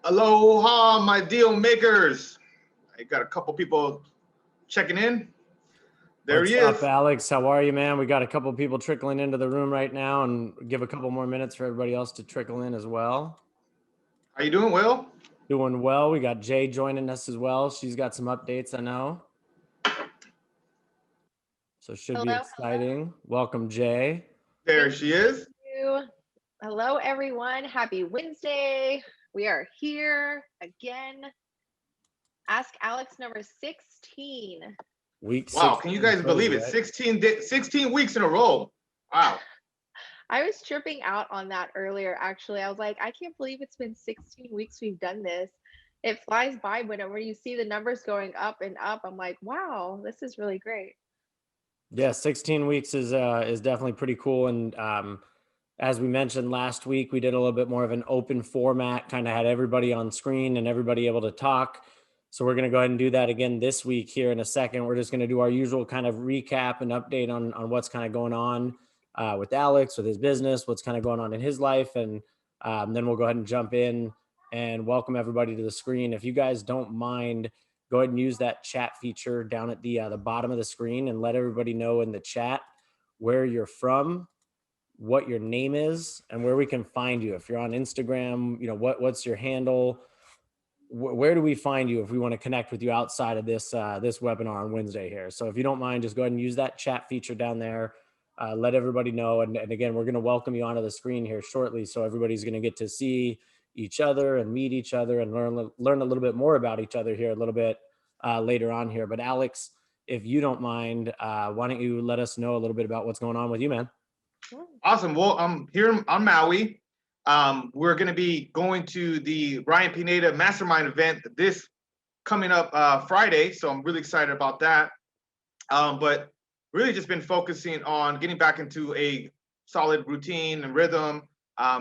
Aloha, my deal makers. I got a couple people checking in. There What's he up, is. Alex? How are you, man? We got a couple people trickling into the room right now, and give a couple more minutes for everybody else to trickle in as well. How you doing, Will? Doing well. We got Jay joining us as well. She's got some updates, I know. So should be Hello, exciting. Welcome, Jay. There she is. hello. Hello, everyone. Happy Wednesday. We are here again. Ask Alex number 16. Week Wow, 16. can you guys crazy, believe it? right? 16 weeks in a row. Wow. I was tripping out on that earlier, actually. I was like, I can't believe it's been 16 weeks we've done this. It flies by whenever you see the numbers going up and up. I'm like, wow, this is really great. Yeah, 16 weeks is definitely pretty cool. And as we mentioned last week, we did a little bit more of an open format, kind of had everybody on screen and everybody able to talk. So we're going to go ahead and do that again this week here in a second. We're just going to do our usual kind of recap and update on what's kind of going on with Alex, with his business, what's kind of going on in his life. And then we'll go ahead and jump in and welcome everybody to the screen. If you guys don't mind, go ahead and use that chat feature down at the bottom of the screen and let everybody know in the chat where you're from, what your name is, and where we can find you. If you're on Instagram, what's your handle? Where do we find you if we want to connect with you outside of this webinar on Wednesday here? So if you don't mind, just go ahead and use that chat feature down there. Let everybody know. And again, we're going to welcome you onto the screen here shortly. So everybody's going to get to see each other and meet each other and learn a little bit more about each other here a little bit later on here. But Alex, if you don't mind, why don't you let us know a little bit about what's going on with you, man? Awesome. Well, I'm here on Maui. We're going to be going to the Ryan Pineda Mastermind event this coming up Friday. So I'm really excited about that. But really just been focusing on getting back into a solid routine and rhythm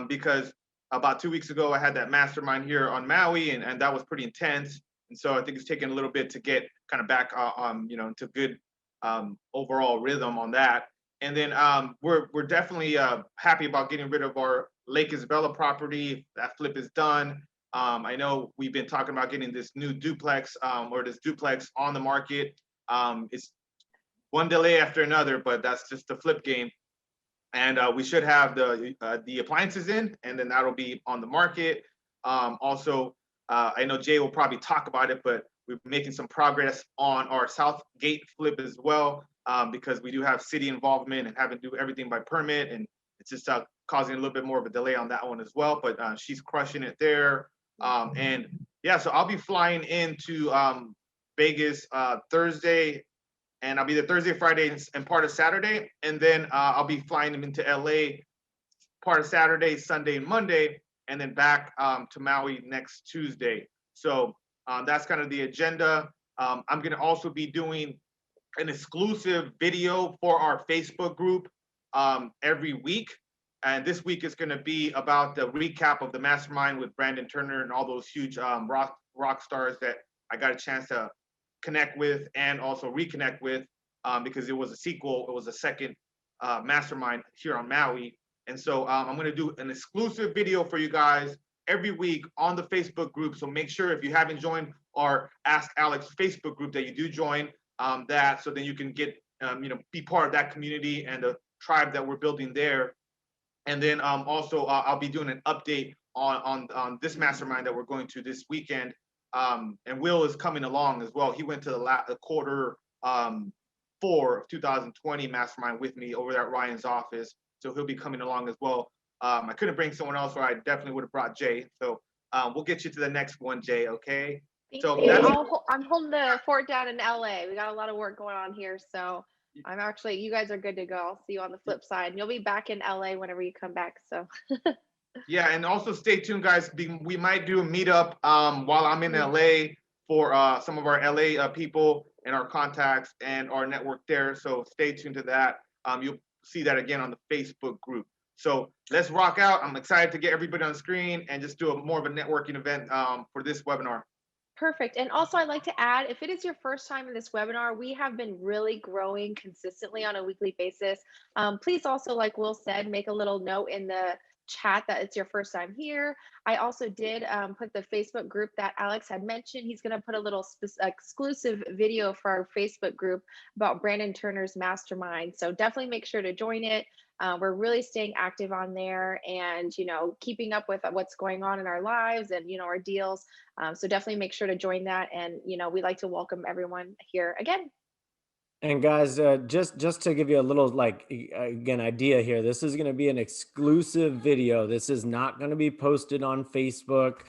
because about 2 weeks ago, I had that mastermind here on Maui and that was pretty intense. And so I think it's taken a little bit to get kind of back into good overall rhythm on that. And then we're definitely happy about getting rid of our Lake Isabella property. That flip is done. I know we've been talking about getting this new duplex or this duplex on the market. It's one delay after another, but that's just the flip game. And we should have the appliances in, and then that'll be on the market. Also, I know Jay will probably talk about it, but we're making some progress on our South Gate flip as well, because we do have city involvement and having to do everything by permit, and it's just causing a little bit more of a delay on that one as well. But she's crushing it there. And yeah, so I'll be flying into Vegas Thursday. And I'll be there Thursday, Friday, and part of Saturday. And then I'll be flying them into LA part of Saturday, Sunday, and Monday, and then back to Maui next Tuesday. So that's kind of the agenda. I'm going to also be doing an exclusive video for our Facebook group every week. And this week is going to be about the recap of the mastermind with Brandon Turner and all those huge rock stars that I got a chance to connect with and also reconnect with because it was a sequel. It was a second mastermind here on Maui. And so I'm going to do an exclusive video for you guys every week on the Facebook group. So make sure if you haven't joined our Ask Alex Facebook group that you do join that, so then you can get, be part of that community and the tribe that we're building there. And then also I'll be doing an update on this mastermind that we're going to this weekend. And Will is coming along as well. He went to the quarter 4 of 2020 mastermind with me over at Ryan's office. So he'll be coming along as well. I couldn't bring someone else, or I definitely would have brought Jay. So we'll get you to the next one, Jay, okay? So I'm holding the fort down in LA. We got a lot of work going on here. So I'm actually, you guys are good to go. I'll see you on the flip side. And you'll be back in LA whenever you come back. So yeah, and also stay tuned, guys. We might do a meetup while I'm in LA for some of our LA people and our contacts and our network there. So stay tuned to that. You'll see that again on the Facebook group. So let's rock out. I'm excited to get everybody on the screen and just do more of a networking event for this webinar. Perfect. And also I'd like to add, if it is your first time in this webinar, we have been really growing consistently on a weekly basis. Please also, like Will said, make a little note in the chat that it's your first time here. I also did put the Facebook group that Alex had mentioned. He's going to put a little exclusive video for our Facebook group about Brandon Turner's mastermind. So definitely make sure to join it. We're really staying active on there and, you know, keeping up with what's going on in our lives and, you know, our deals. So definitely make sure to join that. And, you know, we like to welcome everyone here again. And guys, just to give you a little again idea here, this is going to be an exclusive video. This is not going to be posted on Facebook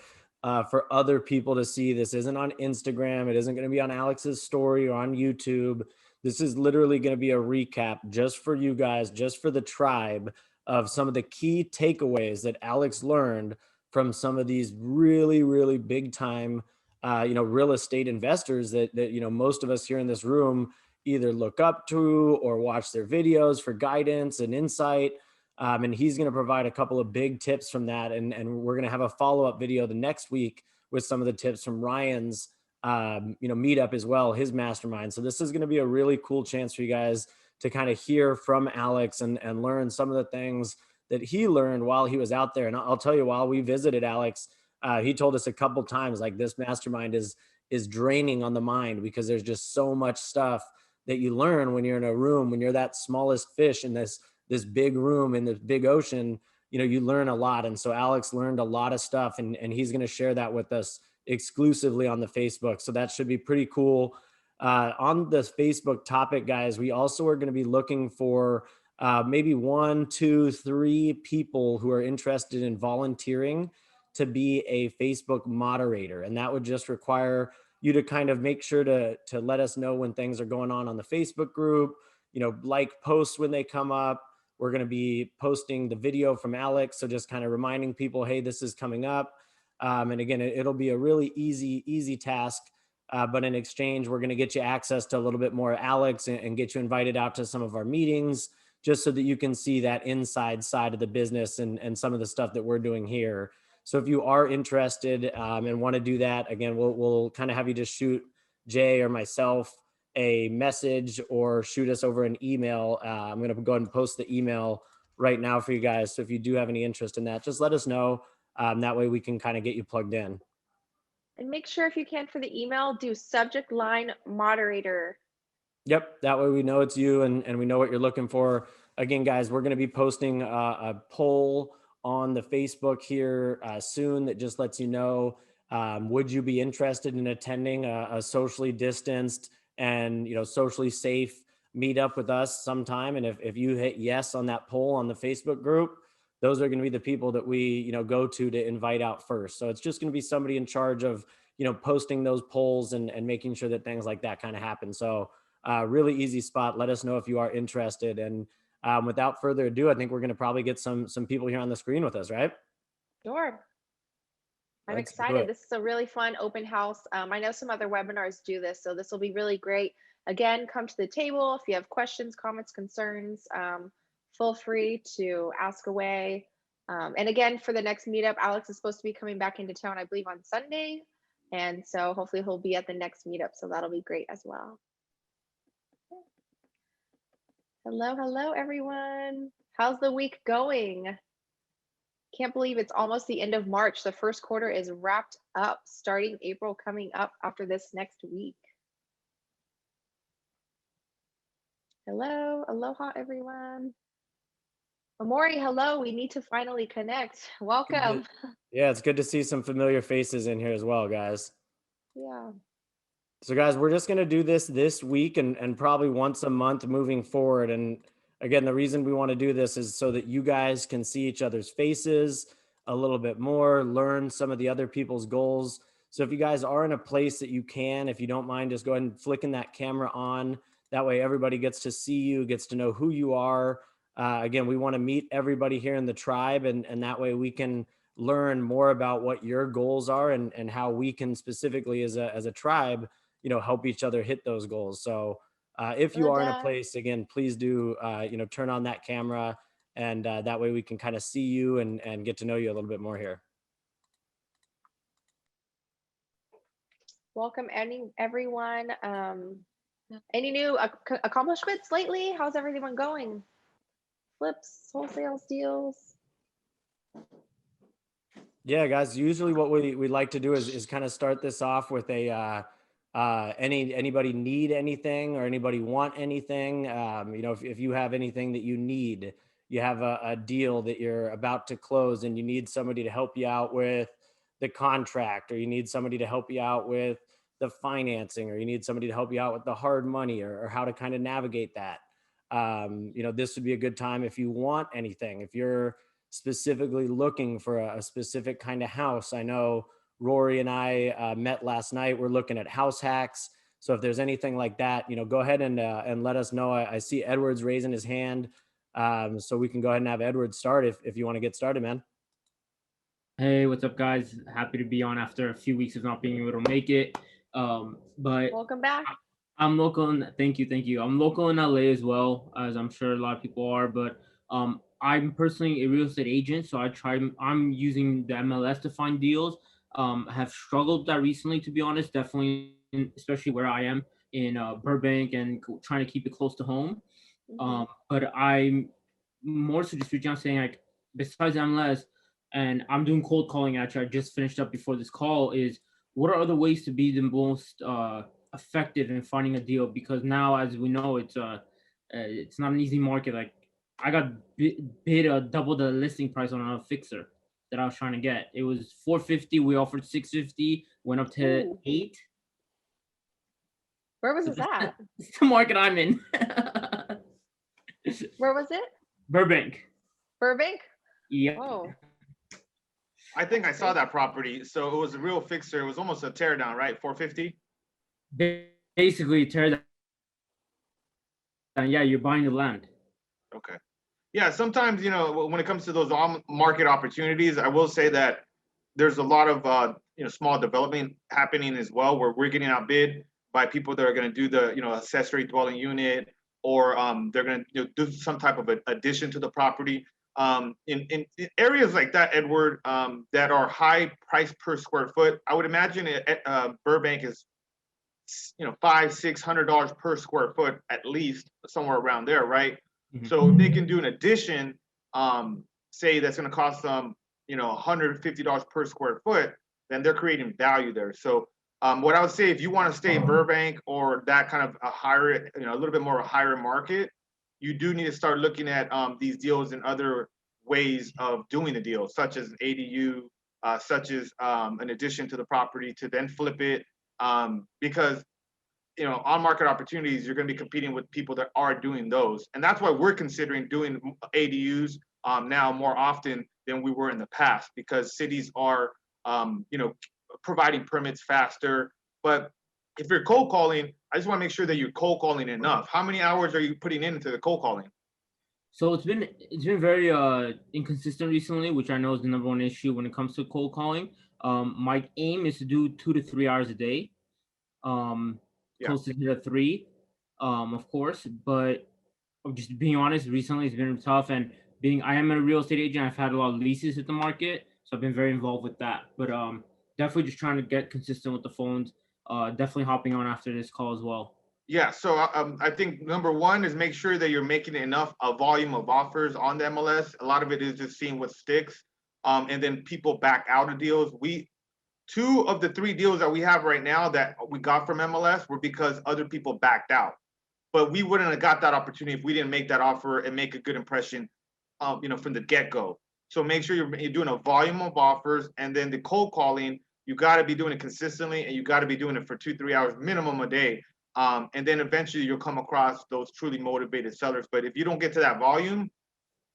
for other people to see. This isn't on Instagram. It isn't going to be on Alex's story or on YouTube. This is literally going to be a recap just for you guys, just for the tribe, of some of the key takeaways that Alex learned from some of these really, really big time, you know, real estate investors that you know most of us here in this room either look up to or watch their videos for guidance and insight. And he's going to provide a couple of big tips from that. And we're going to have a follow-up video the next week with some of the tips from Ryan's, you know, meetup as well, his mastermind. So this is going to be a really cool chance for you guys to kind of hear from Alex and learn some of the things that he learned while he was out there. And I'll tell you, while we visited Alex, he told us a couple times, like, this mastermind is draining on the mind because there's just so much stuff that you learn when you're in a room, when you're that smallest fish in this big room in this big ocean. You know, you learn a lot. And so Alex learned a lot of stuff, and he's going to share that with us exclusively on the Facebook. So that should be pretty cool. On this Facebook topic, guys, we also are going to be looking for maybe 1, 2, 3 people who are interested in volunteering to be a Facebook moderator. And that would just require you to kind of make sure to let us know when things are going on the Facebook group, you know, like posts when they come up. We're going to be posting the video from Alex. So just kind of reminding people, hey, this is coming up. And again, it'll be a really easy task. But in exchange, we're going to get you access to a little bit more Alex and get you invited out to some of our meetings, just so that you can see that inside side of the business and some of the stuff that we're doing here. So if you are interested and want to do that, again, we'll kind of have you just shoot Jay or myself a message or shoot us over an email. I'm going to go ahead and post the email right now for you guys. So if you do have any interest in that, just let us know. That way we can kind of get you plugged in. And make sure, if you can, for the email, do subject line moderator. Yep. That way we know it's you and we know what you're looking for. Again, guys, we're going to be posting a poll on the Facebook here soon that just lets you know, would you be interested in attending a socially distanced and, you know, socially safe meetup with us sometime? And if you hit yes on that poll on the Facebook group, those are going to be the people that we, you know, go to invite out first. So it's just going to be somebody in charge of, you know, posting those polls and making sure that things like that kind of happen. So really easy spot. Let us know if you are interested. And without further ado, I think we're going to probably get some people here on the screen with us, right? Sure. I'm Let's do excited. it. This is a really fun open house. I know some other webinars do this, so this will be really great. Again, come to the table. If you have questions, comments, concerns, feel free to ask away. And again, for the next meetup, Alex is supposed to be coming back into town, I believe, on Sunday. And so hopefully he'll be at the next meetup. So that'll be great as well. Hello, everyone. How's the week going? Can't believe it's almost the end of March. The first quarter is wrapped up, starting April coming up after this next week. Hello, aloha, everyone. Amori, hello. We need to finally connect. Welcome. Yeah, it's good to see some familiar faces in here as well, guys. Yeah. So guys, we're just going to do this week and probably once a month moving forward. And again, the reason we want to do this is so that you guys can see each other's faces a little bit more, learn some of the other people's goals. So if you guys are in a place that you can, if you don't mind, just go ahead and flicking that camera on. That way everybody gets to see you, gets to know who you are. Again, we want to meet everybody here in the tribe, and that way we can learn more about what your goals are and how we can specifically as a tribe, you know, help each other hit those goals. So if you are in a place, again, please do, you know, turn on that camera, and that way we can kind of see you and get to know you a little bit more here. Welcome, everyone. Any new accomplishments lately? How's everyone going? Flips, wholesales, deals? Yeah, guys. Usually, what we like to do is kind of start this off with a anybody need anything or anybody want anything. You know, if you have anything that you need, you have a deal that you're about to close, and you need somebody to help you out with the contract, or you need somebody to help you out with the financing, or you need somebody to help you out with the hard money, or how to kind of navigate that. You know, this would be a good time if you want anything. If you're specifically looking for a specific kind of house. I know Rory and I met last night. We're looking at house hacks. So if there's anything like that, you know, go ahead and let us know. I see Edward's raising his hand, so we can go ahead and have Edward start if you want to get started, man. Hey, what's up, guys? Happy to be on after a few weeks of not being able to make it. But Welcome back. I'm local in, thank you, thank you. I'm local in LA as well, as I'm sure a lot of people are. But I'm personally a real estate agent, so I'm using the MLS to find deals. I have struggled with that recently, to be honest. Definitely, especially where I am in Burbank and trying to keep it close to home. Mhm. But I'm more so just reaching out saying, like, besides MLS, and I'm doing cold calling. Actually, I just finished up before this call. Is what are other ways to be the most effective in finding a deal? Because now, as we know, it's not an easy market. Like, I got bid double the listing price on a fixer that I was trying to get. It was 450. We offered 650. Went up to Ooh, 8. where was So this at? that's the market I'm in. Where was it? Burbank. Burbank? Yep. Whoa. I think I That's saw crazy. that property. So it was a real fixer. It was almost a tear down, right? 450. Basically, tear down. Yeah, you're buying the land. Okay. Yeah, sometimes, you know, when it comes to those market opportunities, I will say that there's a lot of you know, small development happening as well, where we're getting outbid by people that are going to do the, you know, accessory dwelling unit, or they're going to, you know, do some type of addition to the property. In areas like that, Edward, that are high price per square foot, I would imagine Burbank is, you know, $500-600 per square foot, at least somewhere around there, right? Mhm. So if they can do an addition, say that's going to cost them, you know, $150 per square foot, then they're creating value there. So what I would say, if you want to stay in Burbank or that kind of a higher, you know, a little bit more of a higher market, you do need to start looking at these deals in other ways of doing the deal, such as an ADU, such as an addition to the property to then flip it, because, you know, on market opportunities, you're going to be competing with people that are doing those, and that's why we're considering doing ADUs now more often than we were in the past, because cities are, you know, providing permits faster. But if you're cold calling, I just want to make sure that you're cold calling enough. How many hours are you putting into the cold calling? So it's been very inconsistent recently, which I know is the number one issue when it comes to cold calling. My aim is to do 2 to 3 hours a day, um, Yeah. close to the 3, of course. But I'm just being honest, recently it's been tough, and being I am a real estate agent, I've had a lot of leases hit the market, so I've been very involved with that. But definitely just trying to get consistent with the phones. Definitely hopping on after this call as well. Yeah, so I think number one is make sure that you're making enough a volume of offers on the MLS. A lot of it is just seeing what sticks, and then people back out of deals. Two of the three deals that we have right now that we got from MLS were because other people backed out. But we wouldn't have got that opportunity if we didn't make that offer and make a good impression, you know, from the get-go. So make sure you're doing a volume of offers, and then the cold calling, you got to be doing it consistently, and you got to be doing it for 2-3 hours minimum a day. And then eventually you'll come across those truly motivated sellers. But if you don't get to that volume,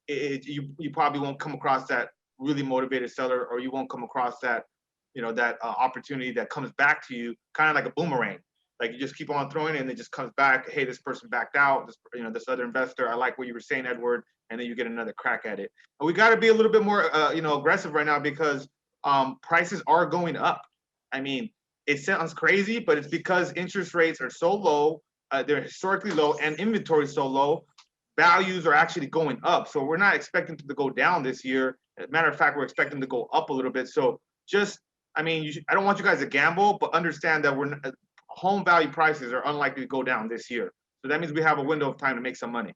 you probably won't come across that really motivated seller, or you won't come across that, you know, that opportunity that comes back to you kind of like a boomerang. Like, you just keep on throwing it and it just comes back. Hey, this person backed out. This, you know, this other investor. I like what you were saying, Edward. And then you get another crack at it. But we got to be a little bit more, you know, aggressive right now, because prices are going up. I mean, it sounds crazy, but it's because interest rates are so low. They're historically low, and inventory is so low. Values are actually going up. So we're not expecting them to go down this year. As a matter of fact, we're expecting them to go up a little bit. So just, I mean, I don't want you guys to gamble, but understand that home value prices are unlikely to go down this year. So that means we have a window of time to make some money.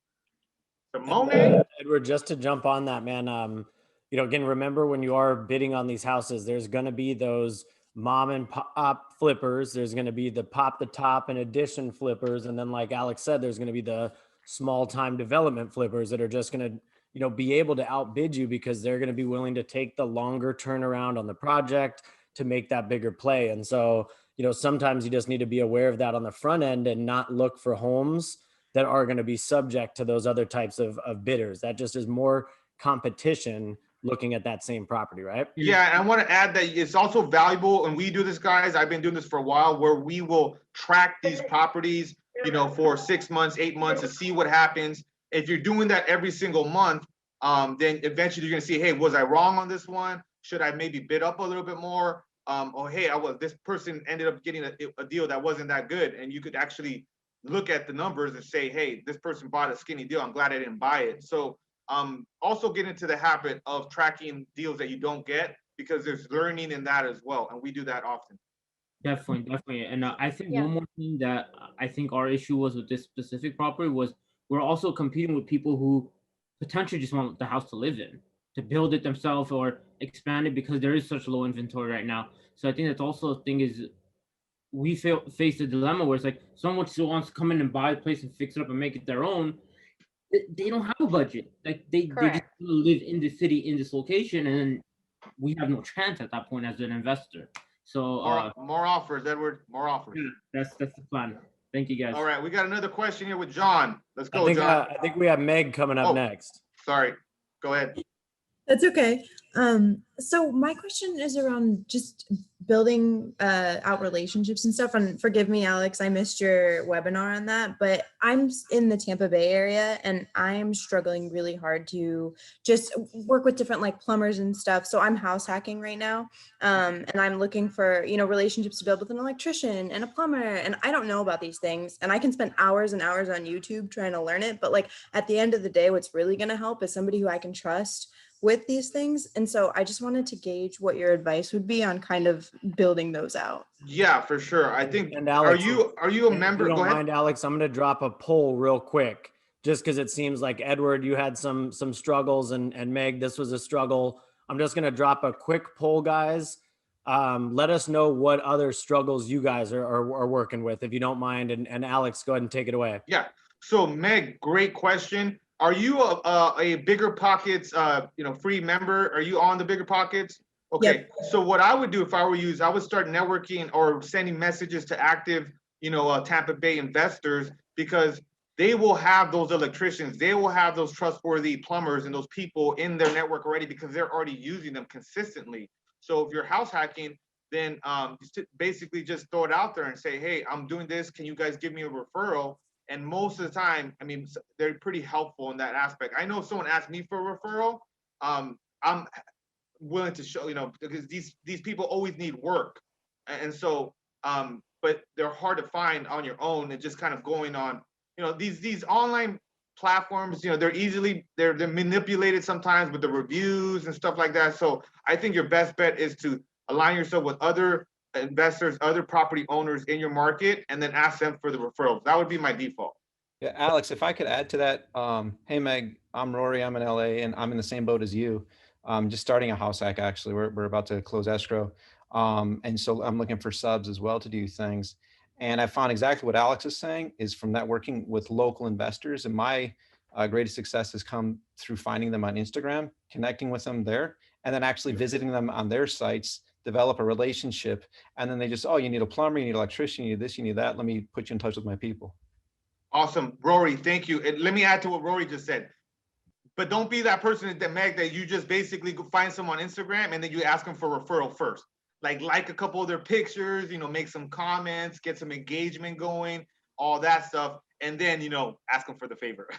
Simone? Edward, just to jump on that, man. you know, again, remember when you are bidding on these houses, there's going to be those mom and pop flippers. There's going to be the pop the top and addition flippers. And then like Alex said, there's going to be the small time development flippers that are just going to, you know, be able to outbid you because they're going to be willing to take the longer turnaround on the project to make that bigger play. And so, you know, sometimes you just need to be aware of that on the front end and not look for homes that are going to be subject to those other types of bidders. That just is more competition looking at that same property, right? Yeah, and I want to add that it's also valuable, and we do this, guys. I've been doing this for a while, where we will track these properties, you know, for 6 months, 8 months to see what happens. If you're doing that every single month, then eventually you're going to see, hey, was I wrong on this one? Should I maybe bid up a little bit more? Or hey, this person ended up getting a deal that wasn't that good, and you could actually look at the numbers and say, hey, this person bought a skinny deal. I'm glad I didn't buy it. So also get into the habit of tracking deals that you don't get, because there's learning in that as well. And we do that often. Definitely. And I think Yeah. one more thing that I think our issue was with this specific property was we're also competing with people who potentially just want the house to live in, to build it themselves or expand it, because there is such low inventory right now. So I think that's also a thing is we face a dilemma where it's like someone still wants to come in and buy a place and fix it up and make it their own. They don't have a budget. Like they just Correct. live in the city in this location, and we have no chance at that point as an investor. So More offers, Edward. More offers. yeah, that's the plan. Thank you, guys. All right, we got another question here with John. Let's go, I think, John. I think we have Meg coming up Oh. next. Sorry. Go ahead. That's okay. So my question is around just building out relationships and stuff. And forgive me, Alex, I missed your webinar on that, but I'm in the Tampa Bay area and I'm struggling really hard to just work with different like plumbers and stuff. So I'm house hacking right now. And I'm looking for, you know, relationships to build with an electrician and a plumber. And I don't know about these things. And I can spend hours and hours on YouTube trying to learn it. But like at the end of the day, what's really going to help is somebody who I can trust with these things. And so I just wanted to gauge what your advice would be on kind of building those out. Yeah, for sure. I think. And Alex, are you a member? If you Go don't ahead. mind, Alex, I'm going to drop a poll real quick, just because it seems like Edward, you had some struggles, and Meg, this was a struggle. I'm just going to drop a quick poll, guys. Let us know what other struggles you guys are working with, if you don't mind. And Alex, go ahead and take it away. Yeah. So Meg, great question. Are you a Bigger Pockets, free member? Are you on the Bigger Pockets? Okay. Yep. So what I would do if I were you is I would start networking or sending messages to active, Tampa Bay investors, because they will have those electricians, they will have those trustworthy plumbers and those people in their network already, because they're already using them consistently. So if you're house hacking, then basically just throw it out there and say, hey, I'm doing this. Can you guys give me a referral? And most of the time, I mean, they're pretty helpful in that aspect. I know if someone asked me for a referral, I'm willing to show, because these people always need work. And so, but they're hard to find on your own, and just kind of going on, these online platforms, they're manipulated sometimes with the reviews and stuff like that. So I think your best bet is to align yourself with other investors, other property owners in your market, and then ask them for the referrals. That would be my default. Yeah, Alex, if I could add to that, hey Meg, I'm Rory, I'm in LA, and I'm in the same boat as you. Just starting a house hack, actually. We're about to close escrow. And so I'm looking for subs as well to do things. And I found exactly what Alex is saying is from networking with local investors. And my greatest success has come through finding them on Instagram, connecting with them there, and then actually visiting them on their sites, develop a relationship. And then they just, oh, you need a plumber, you need an electrician, you need this, you need that. Let me put you in touch with my people. Awesome. Rory, thank you. And let me add to what Rory just said. But don't be that person that Meg, that you just basically go find someone on Instagram and then you ask them for referral first. Like a couple of their pictures, make some comments, get some engagement going, all that stuff, and then ask them for the favor.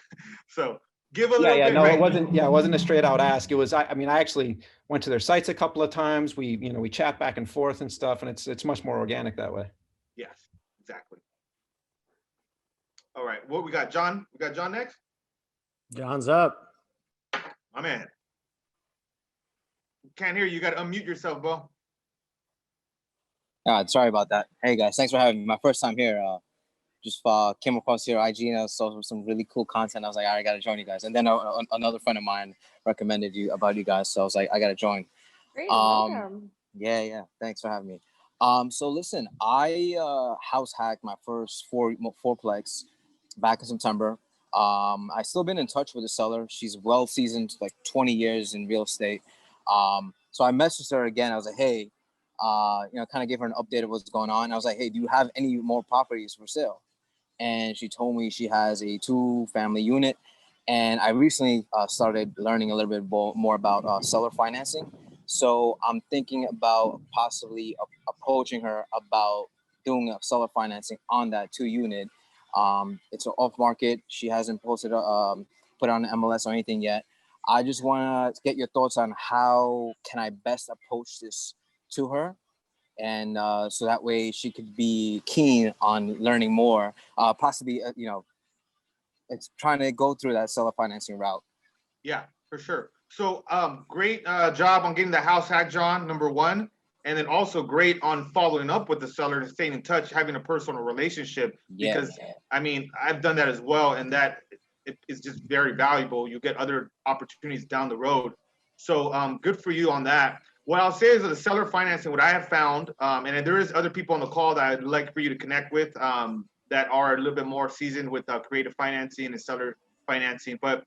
So give a little bit. No, it wasn't a straight out ask. It was, I actually went to their sites a couple of times. We chat back and forth and stuff, and it's much more organic that way. Yes, exactly. All right, what we got, John? We got John next. John's up. My man. Can't hear you. You got to unmute yourself, bro. Sorry about that. Hey guys, thanks for having me. My first time here. just came across your IG and I saw some really cool content. I was like, all right, I gotta join you guys. And then another friend of mine recommended you guys, so I was like, I gotta join. Great, welcome. Yeah. Thanks for having me. So listen, I house hacked my first fourplex back in September. I still been in touch with the seller. She's well seasoned, like 20 years in real estate. So I messaged her again. I was like, hey, kind of gave her an update of what's going on. I was like, hey, do you have any more properties for sale? And she told me she has a 2-family unit. And I recently started learning a little bit more about seller financing. So I'm thinking about possibly approaching her about doing a seller financing on that 2-unit. It's an off market. She hasn't posted, put on the MLS or anything yet. I just want to get your thoughts on how can I best approach this to her, and so that way she could be keen on learning more. Possibly, it's trying to go through that seller financing route. Yeah, for sure. So great job on getting the house hack, John, number one. And then also great on following up with the seller and staying in touch, having a personal relationship. Because I mean, I've done that as well. And that it is just very valuable. You get other opportunities down the road. So good for you on that. What I'll say is that the seller financing, what I have found, and there is other people on the call that I'd like for you to connect with that are a little bit more seasoned with creative financing and seller financing. But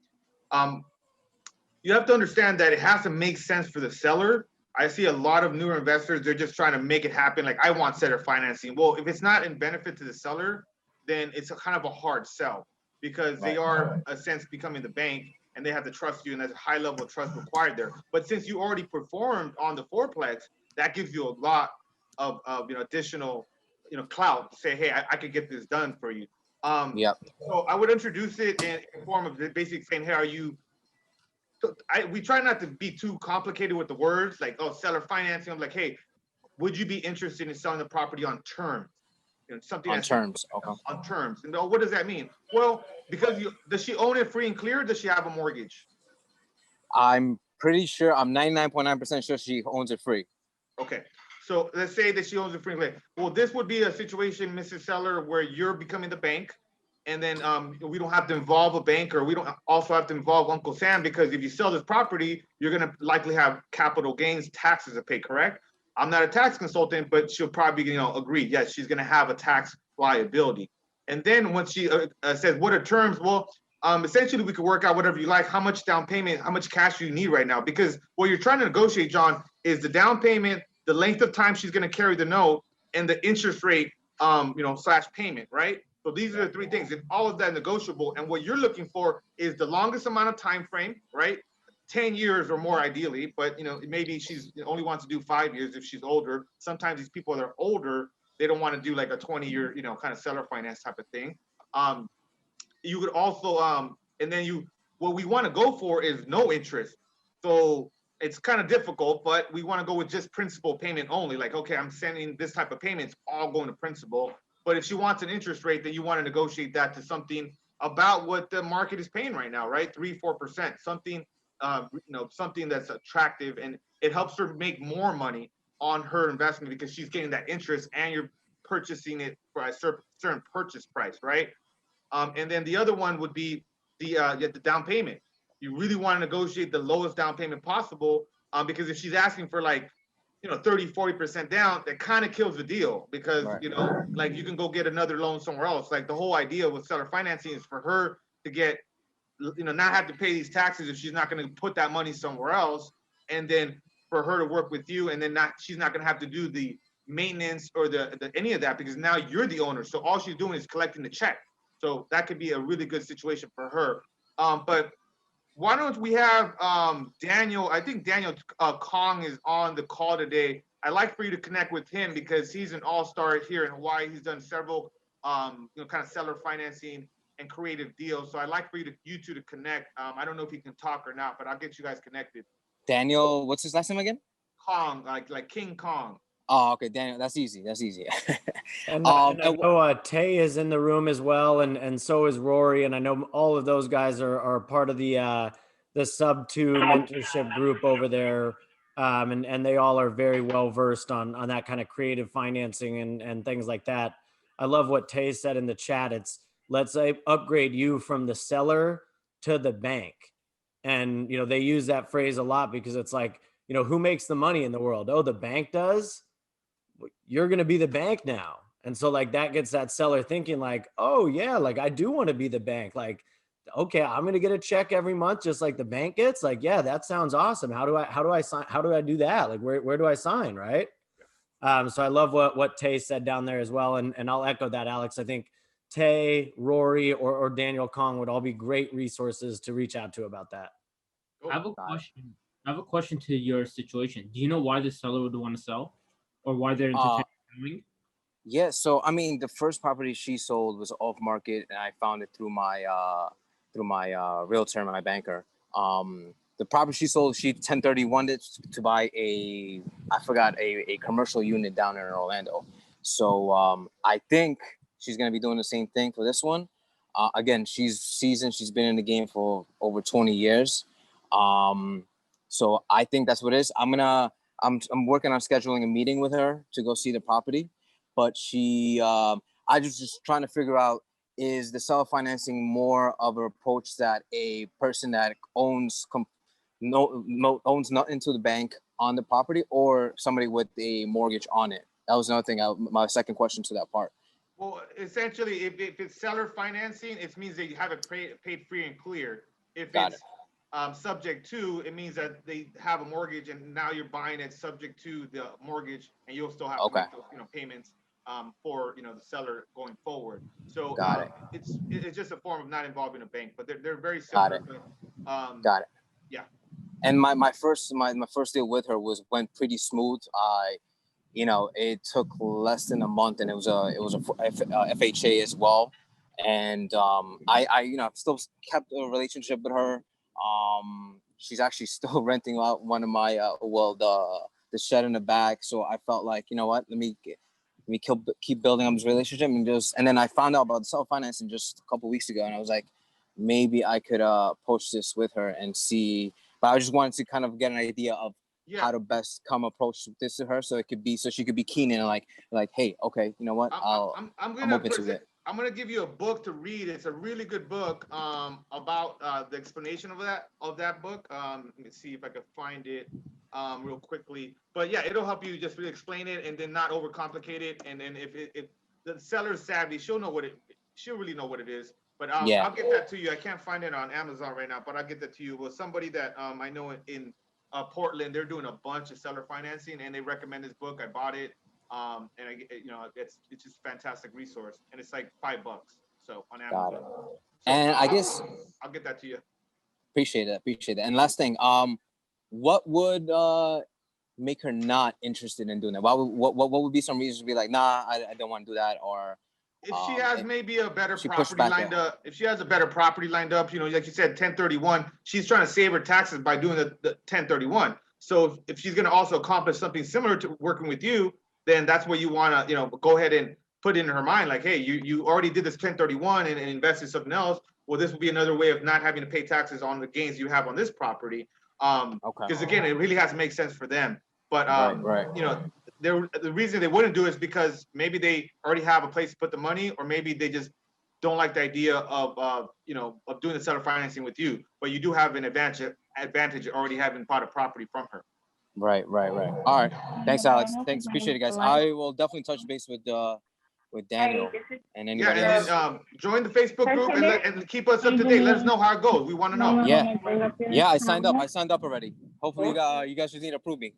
you have to understand that it has to make sense for the seller. I see a lot of newer investors, they're just trying to make it happen. Like, I want seller financing. Well, if it's not in benefit to the seller, then it's a kind of a hard sell, because they are, in a sense, becoming the bank and they have to trust you, and there's a high level of trust required there. But since you already performed on the fourplex, that gives you a lot of additional clout to say, hey, I could get this done for you. So I would introduce it in form of basically saying, hey, are you we try not to be too complicated with the words, like, oh, seller financing. I'm like, hey, would you be interested in selling the property on terms? Something on terms. Okay. On terms. And what does that mean? Well, because does she own it free and clear? Or does she have a mortgage? I'm pretty sure. I'm 99.9% sure she owns it free. Okay. So let's say that she owns it free and clear. Well, this would be a situation, Mrs. Seller, where you're becoming the bank. And then we don't have to involve a banker. We don't also have to involve Uncle Sam, because if you sell this property, you're going to likely have capital gains taxes to pay, correct? I'm not a tax consultant, but she'll probably, agree. Yes, she's going to have a tax liability. And then once she says, what are terms? Well, essentially, we could work out whatever you like. How much down payment, how much cash you need right now? Because what you're trying to negotiate, John, is the down payment, the length of time she's going to carry the note, and the interest rate, slash payment, right? So these are the three things, and all of that negotiable. And what you're looking for is the longest amount of time frame, right? 10 years or more ideally, but maybe she's only wants to do 5 years if she's older. Sometimes these people that are older, they don't want to do like a 20-year, kind of seller finance type of thing. You could also, and then what we want to go for is no interest. So it's kind of difficult, but we want to go with just principal payment only. Like, okay, I'm sending this type of payments, all going to principal. But if she wants an interest rate, then you want to negotiate that to something about what the market is paying right now, right? 3-4%, something, something that's attractive, and it helps her make more money on her investment because she's getting that interest and you're purchasing it for a certain purchase price, right? And then the other one would be the down payment. You really want to negotiate the lowest down payment possible, because if she's asking for like 30-40% down, that kind of kills the deal, because like you can go get another loan somewhere else. Like, the whole idea with seller financing is for her to get not have to pay these taxes if she's not going to put that money somewhere else, and then for her to work with you, and then she's not going to have to do the maintenance or the any of that, because now you're the owner, so all she's doing is collecting the check. So that could be a really good situation for her. But why don't we have Daniel? I think Daniel Kong is on the call today. I'd like for you to connect with him because he's an all-star here in Hawaii. He's done several, kind of seller financing and creative deals. So I'd like for you two to connect. I don't know if he can talk or not, but I'll get you guys connected. Daniel, what's his last name again? Kong, like King Kong. Oh, okay, Daniel. That's easy. And I know Tay is in the room as well, and so is Rory, and I know all of those guys are part of the sub 2 mentorship group over there, and they all are very well versed on that kind of creative financing and things like that. I love what Tay said in the chat. It's let's upgrade you from the seller to the bank. And, you know, they use that phrase a lot because it's like, you know, who makes the money in the world? Oh, the bank does. You're going to be the bank now. And so like that gets that seller thinking like, oh yeah, like I do want to be the bank. Like, okay, I'm going to get a check every month just like the bank gets. Like, yeah, that sounds awesome. How do I sign? How do I do that? Like, where do I sign? Right. So I love what Tay said down there as well. And I'll echo that, Alex. I think Tay, Rory, or Daniel Kong would all be great resources to reach out to about that. I have a question. I have a question to your situation. Do you know why the seller would want to sell, or why they're entertaining selling? Yeah, so I mean, the first property she sold was off market, and I found it through my realtor, my banker. The property she sold, she 1031 it to buy a commercial unit down in Orlando. So I think she's gonna be doing the same thing for this one. Again, she's seasoned. She's been in the game for over 20 years. So I think that's what it is. I'm working on scheduling a meeting with her to go see the property, but I just trying to figure out, is the seller financing more of an approach that a person that owns nothing to the bank on the property, or somebody with a mortgage on it? That was another thing. My second question to that part. Well, essentially, if it's seller financing, it means that you have it paid free and clear. If Got it's subject to, it means that they have a mortgage and now you're buying it subject to the mortgage, and you'll still have to make those, payments for the seller going forward. So it's just a form of not involving a bank, but they're very similar. Got it. Yeah. And my first deal with her went pretty smooth. It took less than a month, and it was a FHA as well. And I've still kept a relationship with her. She's actually still renting out one of my the shed in the back. So I felt like, you know what, let me keep building up this relationship, and then I found out about the self financing just a couple weeks ago, and I was like, maybe I could approach this with her and see. But I just wanted to kind of get an idea of how to best approach this to her, so she could be keen and like, hey, okay, you know what, I'm open to it. I'm gonna give you a book to read. It's a really good book about the explanation of that book. Let me see if I can find it real quickly. But yeah, it'll help you just really explain it and then not overcomplicate it. And then if the seller's savvy, she'll really know what it is. But I'll get that to you. I can't find it on Amazon right now, but I'll get that to you. Well, somebody that I know in Portland, they're doing a bunch of seller financing, and they recommend this book. I bought it. And it's just a fantastic resource, and it's like $5 so on Amazon. Got it. So and I guess I'll get that to you. Appreciate that. And last thing, what would make her not interested in doing that? What would be some reasons to be like, nah, I don't want to do that? Or if she has maybe a better property lined up, if she has a better property lined up, like you said, 1031, she's trying to save her taxes by doing the 1031. So if she's going to also accomplish something similar to working with you, then that's what you want to, go ahead and put in her mind. Like, hey, you already did this 1031 and invested in something else. Well, this will be another way of not having to pay taxes on the gains you have on this property. Because again, it really has to make sense for them. But right. The reason they wouldn't do it is because maybe they already have a place to put the money, or maybe they just don't like the idea of doing the seller financing with you. But you do have an advantage already having bought a property from her. Right. All right. Thanks, Alex. Thanks. Appreciate it, guys. I will definitely touch base with Daniel and anybody else. And then join the Facebook group and keep us up to date. Let us know how it goes. We want to know. Yeah. I signed up already. Hopefully, you guys just need to approve me.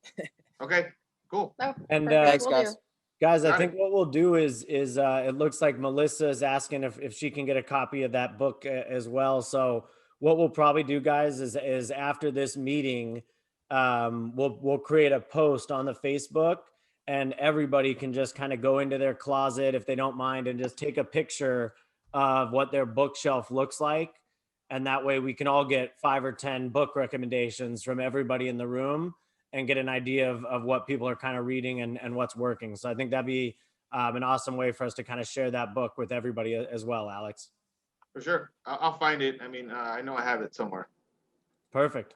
Okay. Cool. And thanks, guys. Guys, I think what we'll do is it looks like Melissa is asking if she can get a copy of that book as well. So what we'll probably do, guys, is after this meeting, we'll create a post on the Facebook, and everybody can just kind of go into their closet if they don't mind and just take a picture of what their bookshelf looks like. And that way we can all get 5 or 10 book recommendations from everybody in the room and get an idea of what people are kind of reading and what's working. So I think that'd be an awesome way for us to kind of share that book with everybody as well, Alex. For sure. I'll find it. I mean, I know I have it somewhere. Perfect.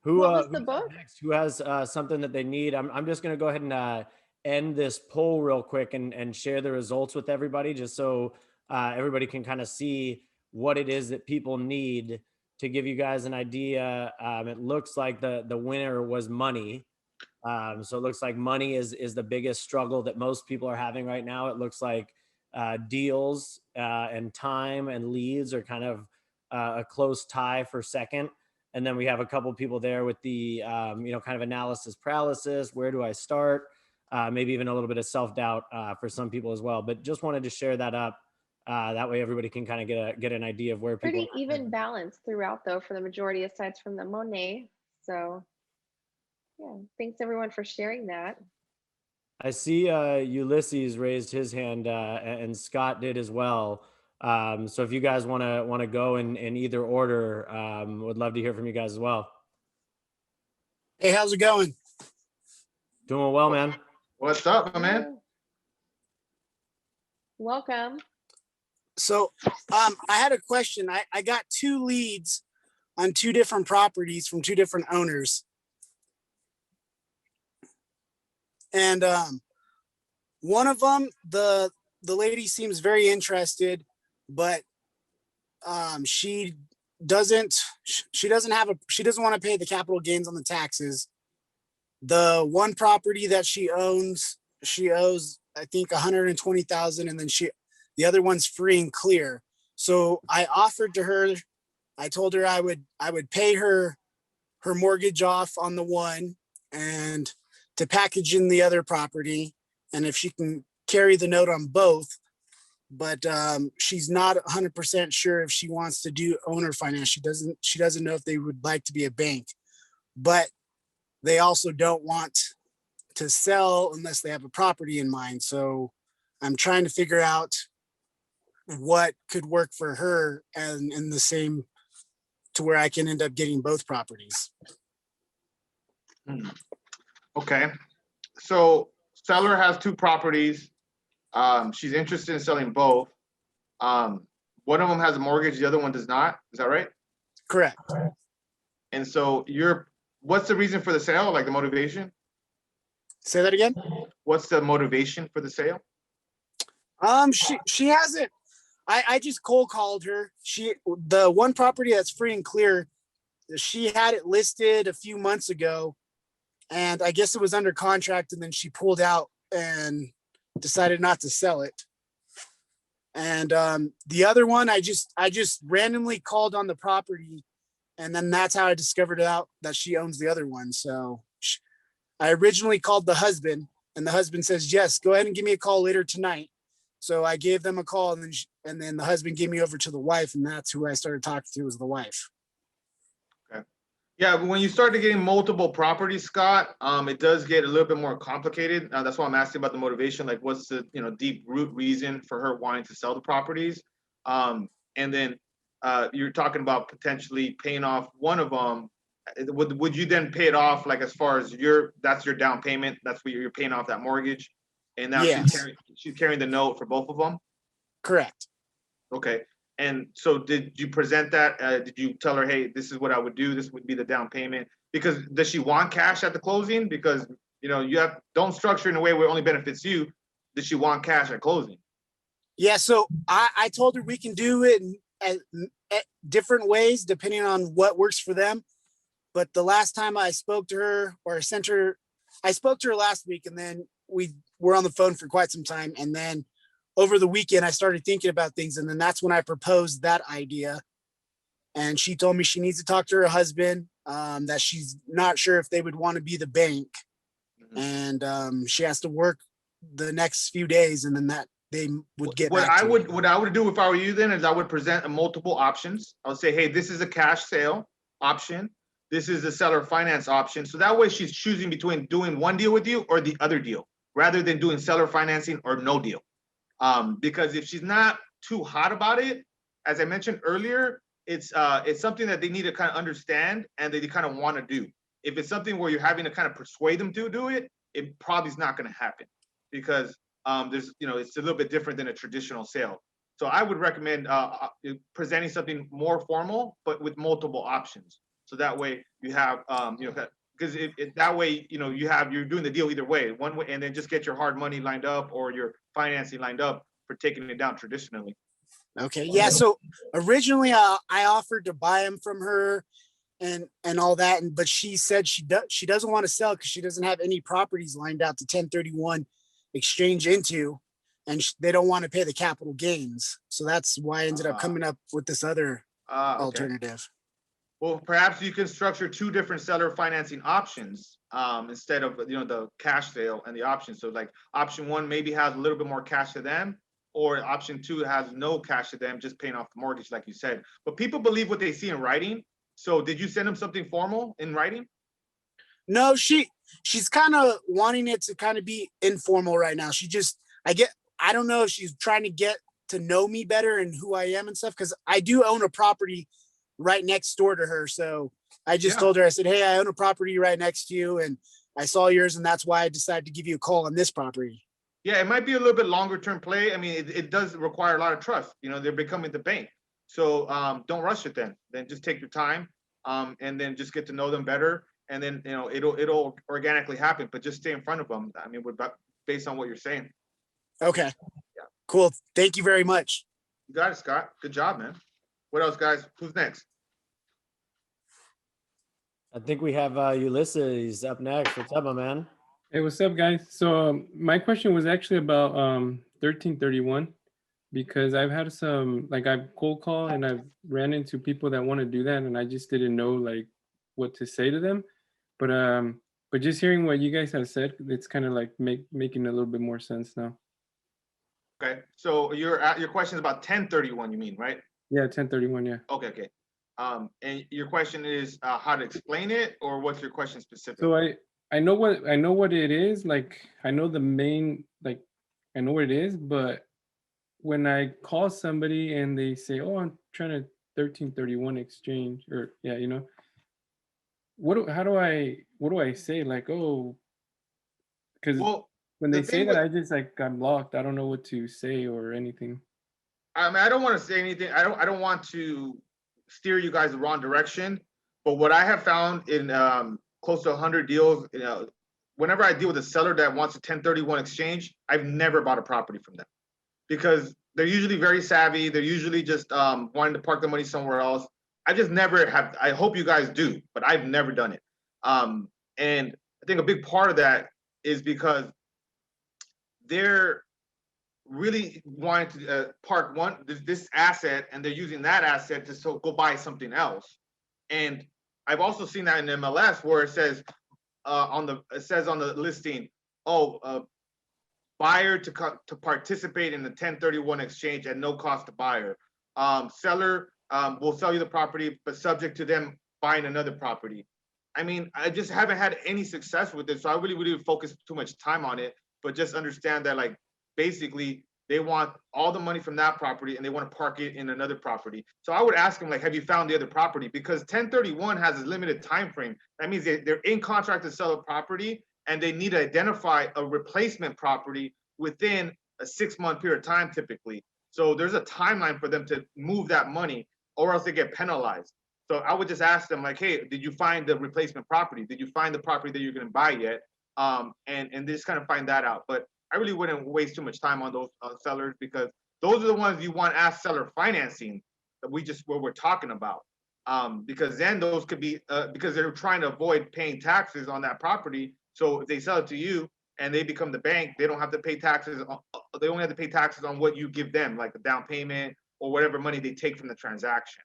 Who's the book next? Who has something that they need? I'm just going to go ahead and end this poll real quick and share the results with everybody, just so everybody can kind of see what it is that people need. To give you guys an idea, it looks like the winner was money. So it looks like money is the biggest struggle that most people are having right now. It looks like deals and time and leads are kind of a close tie for second. And then we have a couple people there with the, kind of analysis paralysis. Where do I start? Maybe even a little bit of self-doubt for some people as well. But just wanted to share that up. That way everybody can kind of get an idea of where people Pretty even balance throughout, though, for the majority, aside from the Monet. So, yeah, thanks everyone for sharing that. I see Ulysses raised his hand and Scott did as well. So if you guys want to go in either order, would love to hear from you guys as well. Hey, how's it going? Doing well, man. What's up, my man? Welcome. So I had a question. I got 2 leads on 2 different properties from 2 different owners. And one of them, the lady seems very interested, but she doesn't want to pay the capital gains on the taxes. The one property that she owns, she owes, I think, 120,000, and then the other one's free and clear. So I offered to her, I told her I would pay her mortgage off on the one and to package in the other property, and if she can carry the note on both. But she's not 100% sure if she wants to do owner finance. She doesn't know if they would like to be a bank, but they also don't want to sell unless they have a property in mind. So I'm trying to figure out what could work for her and in the same to where I can end up getting both properties. Okay. So seller has 2 properties. She's interested in selling both. One of them has a mortgage, the other one does not. Is that right? Correct. And so what's the reason for the sale? Like the motivation? Say that again. What's the motivation for the sale? She hasn't. I just cold called her. The one property that's free and clear, she had it listed a few months ago, and I guess it was under contract, and then she pulled out and decided not to sell it. And the other one, I just randomly called on the property, and then that's how I discovered out that she owns the other one. So I originally called the husband, and the husband says, yes, go ahead and give me a call later tonight. So I gave them a call, and then the husband gave me over to the wife, and that's who I started talking to, was the wife. Okay. Yeah, but when you start getting multiple properties, Scott, it does get a little bit more complicated. That's why I'm asking about the motivation. Like, what's the deep root reason for her wanting to sell the properties? And then you're talking about potentially paying off one of them. Would you then pay it off, like, as far as that's your down payment? That's what you're paying off, that mortgage, and now Yes. she's carrying the note for both of them. Correct. Okay. And so did you present that? Did you tell her, hey, this is what I would do, this would be the down payment? Because does she want cash at the closing? Because don't structure in a way where it only benefits you. Does she want cash at closing? Yeah, so I told her we can do it at different ways depending on what works for them. But the last time I spoke to her, or I spoke to her last week, and then we were on the phone for quite some time. And then over the weekend, I started thinking about things. And then that's when I proposed that idea. And she told me she needs to talk to her husband, that she's not sure if they would want to be the bank. Mm-hmm. And she has to work the next few days, and then that they would get what back I to would me. What I would do if I were you then is I would present multiple options. I would say, hey, this is a cash sale option. This is a seller finance option. So that way she's choosing between doing one deal with you or the other deal, rather than doing seller financing or no deal. Because if she's not too hot about it, as I mentioned earlier, it's something that they need to kind of understand and they kind of want to do. If it's something where you're having to kind of persuade them to do it, it probably is not going to happen, because there's it's a little bit different than a traditional sale. So I would recommend presenting something more formal, but with multiple options. So that way you have because that way, you're doing the deal either way, one way, and then just get your hard money lined up or your financing lined up for taking it down traditionally. Okay. Yeah. So originally, I offered to buy them from her, and all that, but she said she doesn't want to sell because she doesn't have any properties lined out to 1031 exchange into, and they don't want to pay the capital gains. So that's why I ended up coming up with this other Okay. alternative. Well, perhaps you can structure two different seller financing options instead of the cash sale and the option. So like option one maybe has a little bit more cash to them, or option two has no cash to them, just paying off the mortgage, like you said. But people believe what they see in writing. So did you send them something formal in writing? No, she's kind of wanting it to kind of be informal right now. I don't know if she's trying to get to know me better and who I am and stuff, because I do own a property right next door to her. So I just told her, I said, hey, I own a property right next to you, and I saw yours, and that's why I decided to give you a call on this property. Yeah, it might be a little bit longer term play. I mean, it does require a lot of trust. They're becoming the bank. So don't rush it then. Then just take your time and then just get to know them better. And then, it'll organically happen, but just stay in front of them. I mean, based on what you're saying. Okay. Yeah. Cool. Thank you very much. You got it, Scott. Good job, man. What else, guys? Who's next? I think we have Ulysses up next. What's up, my man? Hey, what's up, guys? So my question was actually about 1331, because I've had I've cold called and I've ran into people that want to do that, and I just didn't know like what to say to them. But just hearing what you guys have said, it's kind of like making a little bit more sense now. Okay, so your question is about 1031, you mean, right? Yeah, 1031, yeah. Okay. And your question is how to explain it, or what's your question specifically? So I know what it is. Like I know the main, like I know what it is, but when I call somebody and they say, "Oh, I'm trying to 1331 exchange," or what do I say? Like, oh, because when they say that, I just like got blocked. I don't know what to say or anything. I mean, I don't want to say anything. I don't want to steer you guys the wrong direction. But what I have found in close to 100 deals, whenever I deal with a seller that wants a 1031 exchange, I've never bought a property from them, because they're usually very savvy. They're usually just wanting to park the money somewhere else. I just never have. I hope you guys do, but I've never done it. And I think a big part of that is because they're really wanting to park this asset, and they're using that asset to go buy something else. And I've also seen that in MLS where it says on the listing, buyer to participate in the 1031 exchange at no cost to buyer. Seller will sell you the property, but subject to them buying another property. I mean, I just haven't had any success with it, so I really wouldn't focus too much time on it. But just understand that, like, basically, they want all the money from that property and they want to park it in another property. So I would ask them, like, have you found the other property? Because 1031 has a limited time frame. That means they're in contract to sell a property, and they need to identify a replacement property within a 6-month period of time, typically. So there's a timeline for them to move that money, or else they get penalized. So I would just ask them, like, hey, did you find the replacement property? Did you find the property that you're going to buy yet? And just kind of find that out. But I really wouldn't waste too much time on those sellers, because those are the ones you want as seller financing that what we're talking about. Because then those could be because they're trying to avoid paying taxes on that property. So if they sell it to you and they become the bank, they don't have to pay taxes. They only have to pay taxes on what you give them, like the down payment or whatever money they take from the transaction.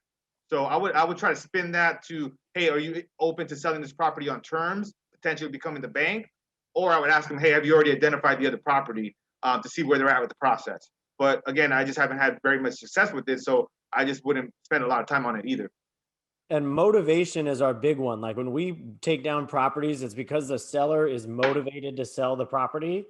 So I would try to spin that to, hey, are you open to selling this property on terms, potentially becoming the bank? Or I would ask them, hey, have you already identified the other property to see where they're at with the process? But again, I just haven't had very much success with it, so I just wouldn't spend a lot of time on it either. And motivation is our big one. Like when we take down properties, it's because the seller is motivated to sell the property.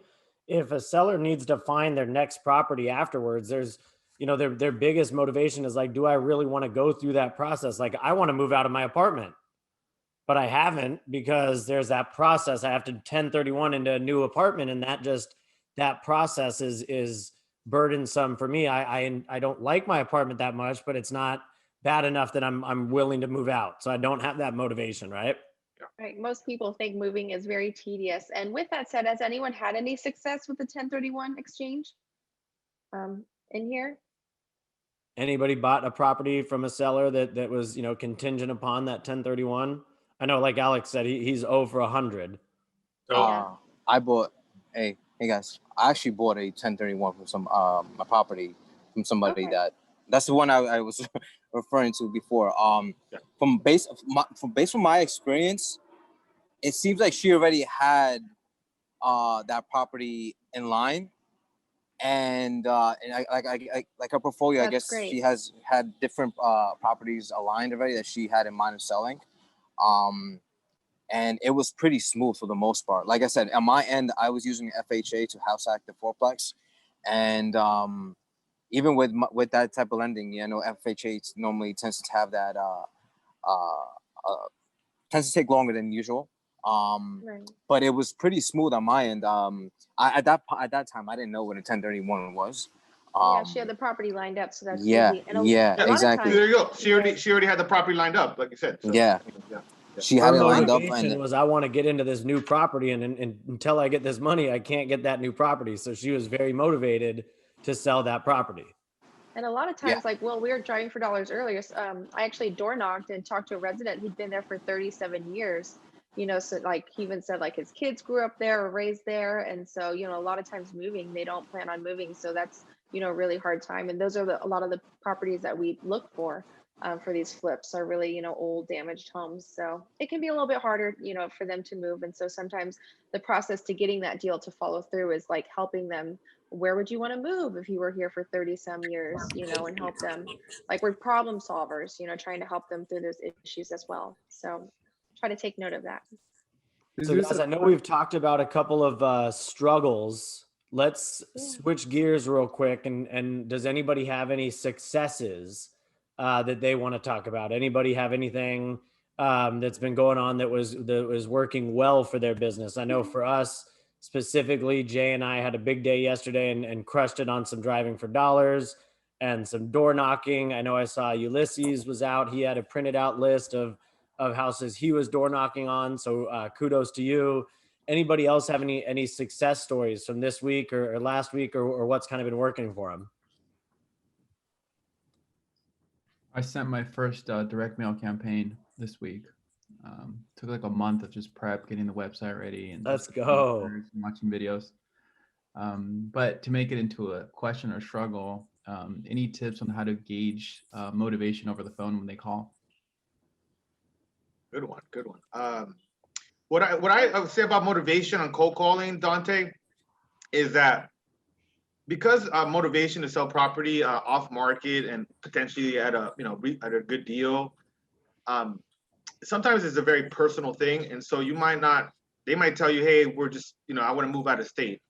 If a seller needs to find their next property afterwards, there's, their biggest motivation is like, do I really want to go through that process? Like, I want to move out of my apartment, but I haven't, because there's that process. I have to 1031 into a new apartment, and that process is burdensome for me. I don't like my apartment that much, but it's not bad enough that I'm willing to move out. So I don't have that motivation, right? Right. Most people think moving is very tedious. And with that said, has anyone had any success with the 1031 exchange in here? Anybody bought a property from a seller that was, contingent upon that 1031? I know, like Alex said, he's over 100. So Yeah. I bought hey guys, I actually bought a 1031 from some my property from somebody Okay. that's the one I was referring to before. Yeah. From my experience, it seems like she already had that property in line, and like her portfolio, I That's guess great. she has had different properties aligned already that she had in mind of selling. And it was pretty smooth for the most part. Like I said, on my end, I was using FHA to house hack the fourplex, and even with that type of lending, FHA normally tends to have that tends to take longer than usual. Right. But it was pretty smooth on my end. At that time, I didn't know what a 1031 was. Yeah, she had the property lined up, so that's Yeah, easy. And yeah, a lot exactly. of there you times, go. She already had the property lined up, like you said. So, Yeah. yeah. She Her had it lined up, motivation and was, I want to get into this new property, and until I get this money, I can't get that new property. So she was very motivated to sell that property. And a lot of times, like, well, we were driving for dollars earlier. I actually door knocked and talked to a resident who'd been there for 37 years. So like he even said like his kids grew up there or raised there. And so, a lot of times moving, they don't plan on moving. So that's, a really hard time. And those are a lot of the properties that we look for these flips are really, old damaged homes. So it can be a little bit harder, for them to move. And so sometimes the process to getting that deal to follow through is like helping them. Where would you want to move if you were here for 30 some years, and help them, like we're problem solvers, trying to help them through those issues as well. So try to take note of that. So guys, I know we've talked about a couple of struggles. Let's switch gears real quick. And does anybody have any successes that they want to talk about? Anybody have anything that's been going on that was working well for their business? I know for us specifically, Jay and I had a big day yesterday and crushed it on some driving for dollars and some door knocking. I know I saw Ulysses was out. He had a printed out list of houses he was door knocking on. So kudos to you. Anybody else have any success stories from this week or last week or what's kind of been working for them? I sent my first direct mail campaign this week. Took like a month of just prep, getting the website ready, and let's go watching videos. But to make it into a question or struggle, any tips on how to gauge motivation over the phone when they call? Good one. What I would say about motivation on cold calling, Dante, is that because motivation to sell property off market and potentially at a at a good deal, sometimes it's a very personal thing, and so they might tell you, hey, we're just I want to move out of state,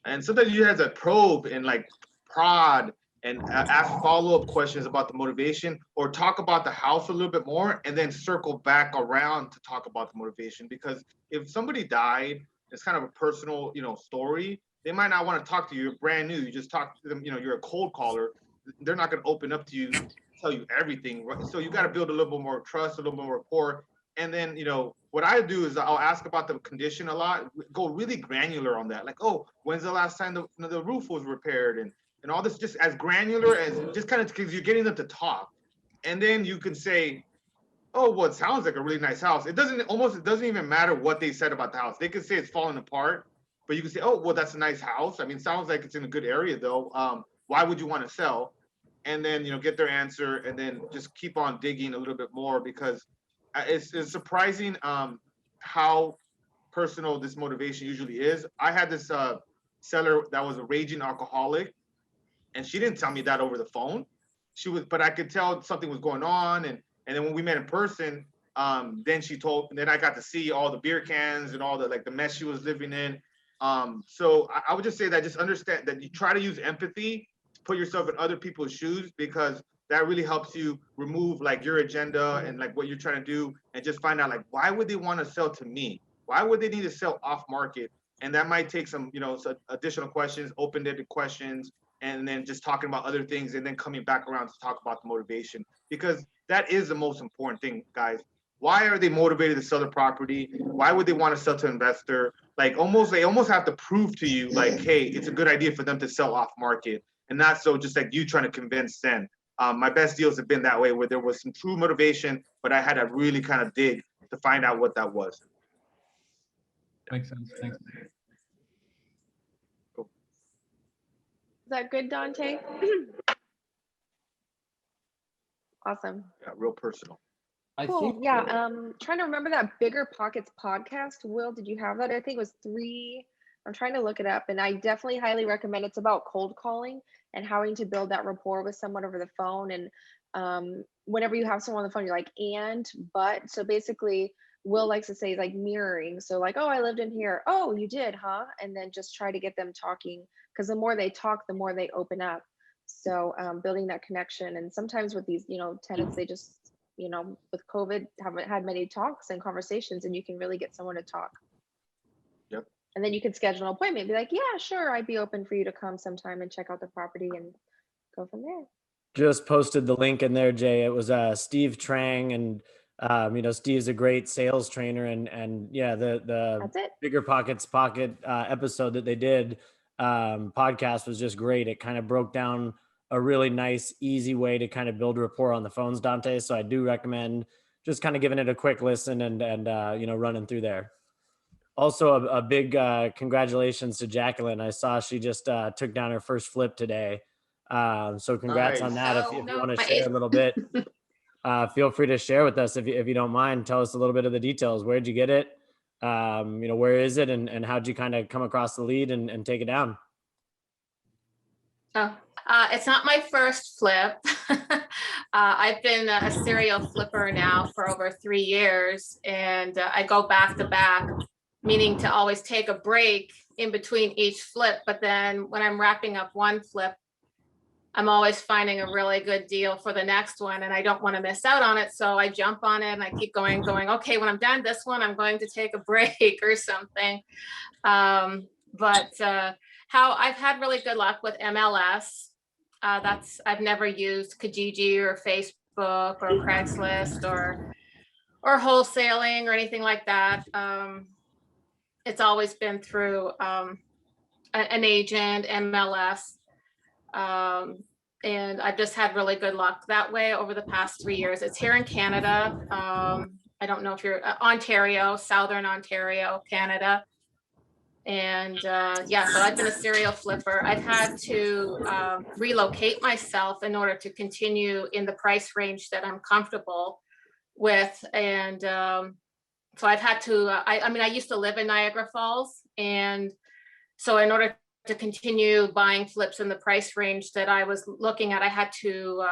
and sometimes you have to probe and like prod and ask follow-up questions about the motivation or talk about the house a little bit more and then circle back around to talk about the motivation. Because if somebody died, it's kind of a personal story, they might not want to talk to you. You're brand new, you just talk to them, you're a cold caller, they're not going to open up to you, tell you everything, right? So you got to build a little bit more trust, a little bit more rapport. And then what I do is I'll ask about the condition a lot, go really granular on that, like, oh, when's the last time the roof was repaired, and all this, just as granular as, just kind of because you're getting them to talk. And then you can say, oh, well, it sounds like a really nice house. It doesn't even matter what they said about the house. They could say it's falling apart, but you can say, oh, well, that's a nice house. I mean, it sounds like it's in a good area though. Why would you want to sell? And then get their answer, and then just keep on digging a little bit more, because it's surprising how personal this motivation usually is. I had this seller that was a raging alcoholic, and she didn't tell me that over the phone. But I could tell something was going on, and then when we met in person, then I got to see all the beer cans and all the mess she was living in. So I would just say that just understand that you try to use empathy to put yourself in other people's shoes, because that really helps you remove your agenda and what you're trying to do, and just find out why would they want to sell to me? Why would they need to sell off market? And that might take some additional questions, open-ended questions, and then just talking about other things, and then coming back around to talk about the motivation, because that is the most important thing, guys. Why are they motivated to sell the property? Why would they want to sell to an investor? Like they almost have to prove to you like, hey, it's a good idea for them to sell off market, and not so just like you trying to convince them. My best deals have been that way, where there was some true motivation, but I had to really kind of dig to find out what that was. Makes sense. Thanks. Cool. Is that good, Dante? Awesome. Yeah, real personal. I Cool. think Yeah. Trying to remember that Bigger Pockets podcast. Will, did you have that? I think it was 3. I'm trying to look it up, and I definitely highly recommend. It's about cold calling and having to build that rapport with someone over the phone. And whenever you have someone on the phone, you're like, but. So basically, Will likes to say like mirroring. So like, oh, I lived in here. Oh, you did, huh? And then just try to get them talking, because the more they talk, the more they open up. So building that connection. And sometimes with these, tenants, they just, with COVID, haven't had many talks and conversations, and you can really get someone to talk. Yep. And then you can schedule an appointment, be like, yeah, sure, I'd be open for you to come sometime and check out the property and go from there. Just posted the link in there, Jay. It was Steve Trang, and Steve's a great sales trainer, and yeah, the That's it. Bigger Pockets episode that they did podcast was just great. It kind of broke down a really nice, easy way to kind of build rapport on the phones, Dante. So I do recommend just kind of giving it a quick listen and running through there. Also, a big congratulations to Jacqueline. I saw she just took down her first flip today. So congrats on that. If you want to share a little bit, feel free to share with us if you don't mind. Tell us a little bit of the details. Where'd you get it? Where is it, and how'd you kind of come across the lead and take it down? Oh, it's not my first flip. I've been a serial flipper now for over 3 years, and I go back to back, meaning to always take a break in between each flip. But then when I'm wrapping up one flip, I'm always finding a really good deal for the next one, and I don't want to miss out on it. So I jump on it and I keep going, okay, when I'm done this one, I'm going to take a break or something. How I've had really good luck with MLS. I've never used Kijiji or Facebook or Craigslist or wholesaling or anything like that. It's always been through an agent, MLS. And I've just had really good luck that way over the past 3 years. It's here in Canada. I don't know if you're Ontario, Southern Ontario, Canada. And so I've been a serial flipper. I've had to relocate myself in order to continue in the price range that I'm comfortable with. And so I've had to, I used to live in Niagara Falls. And so in order to continue buying flips in the price range that I was looking at, I had to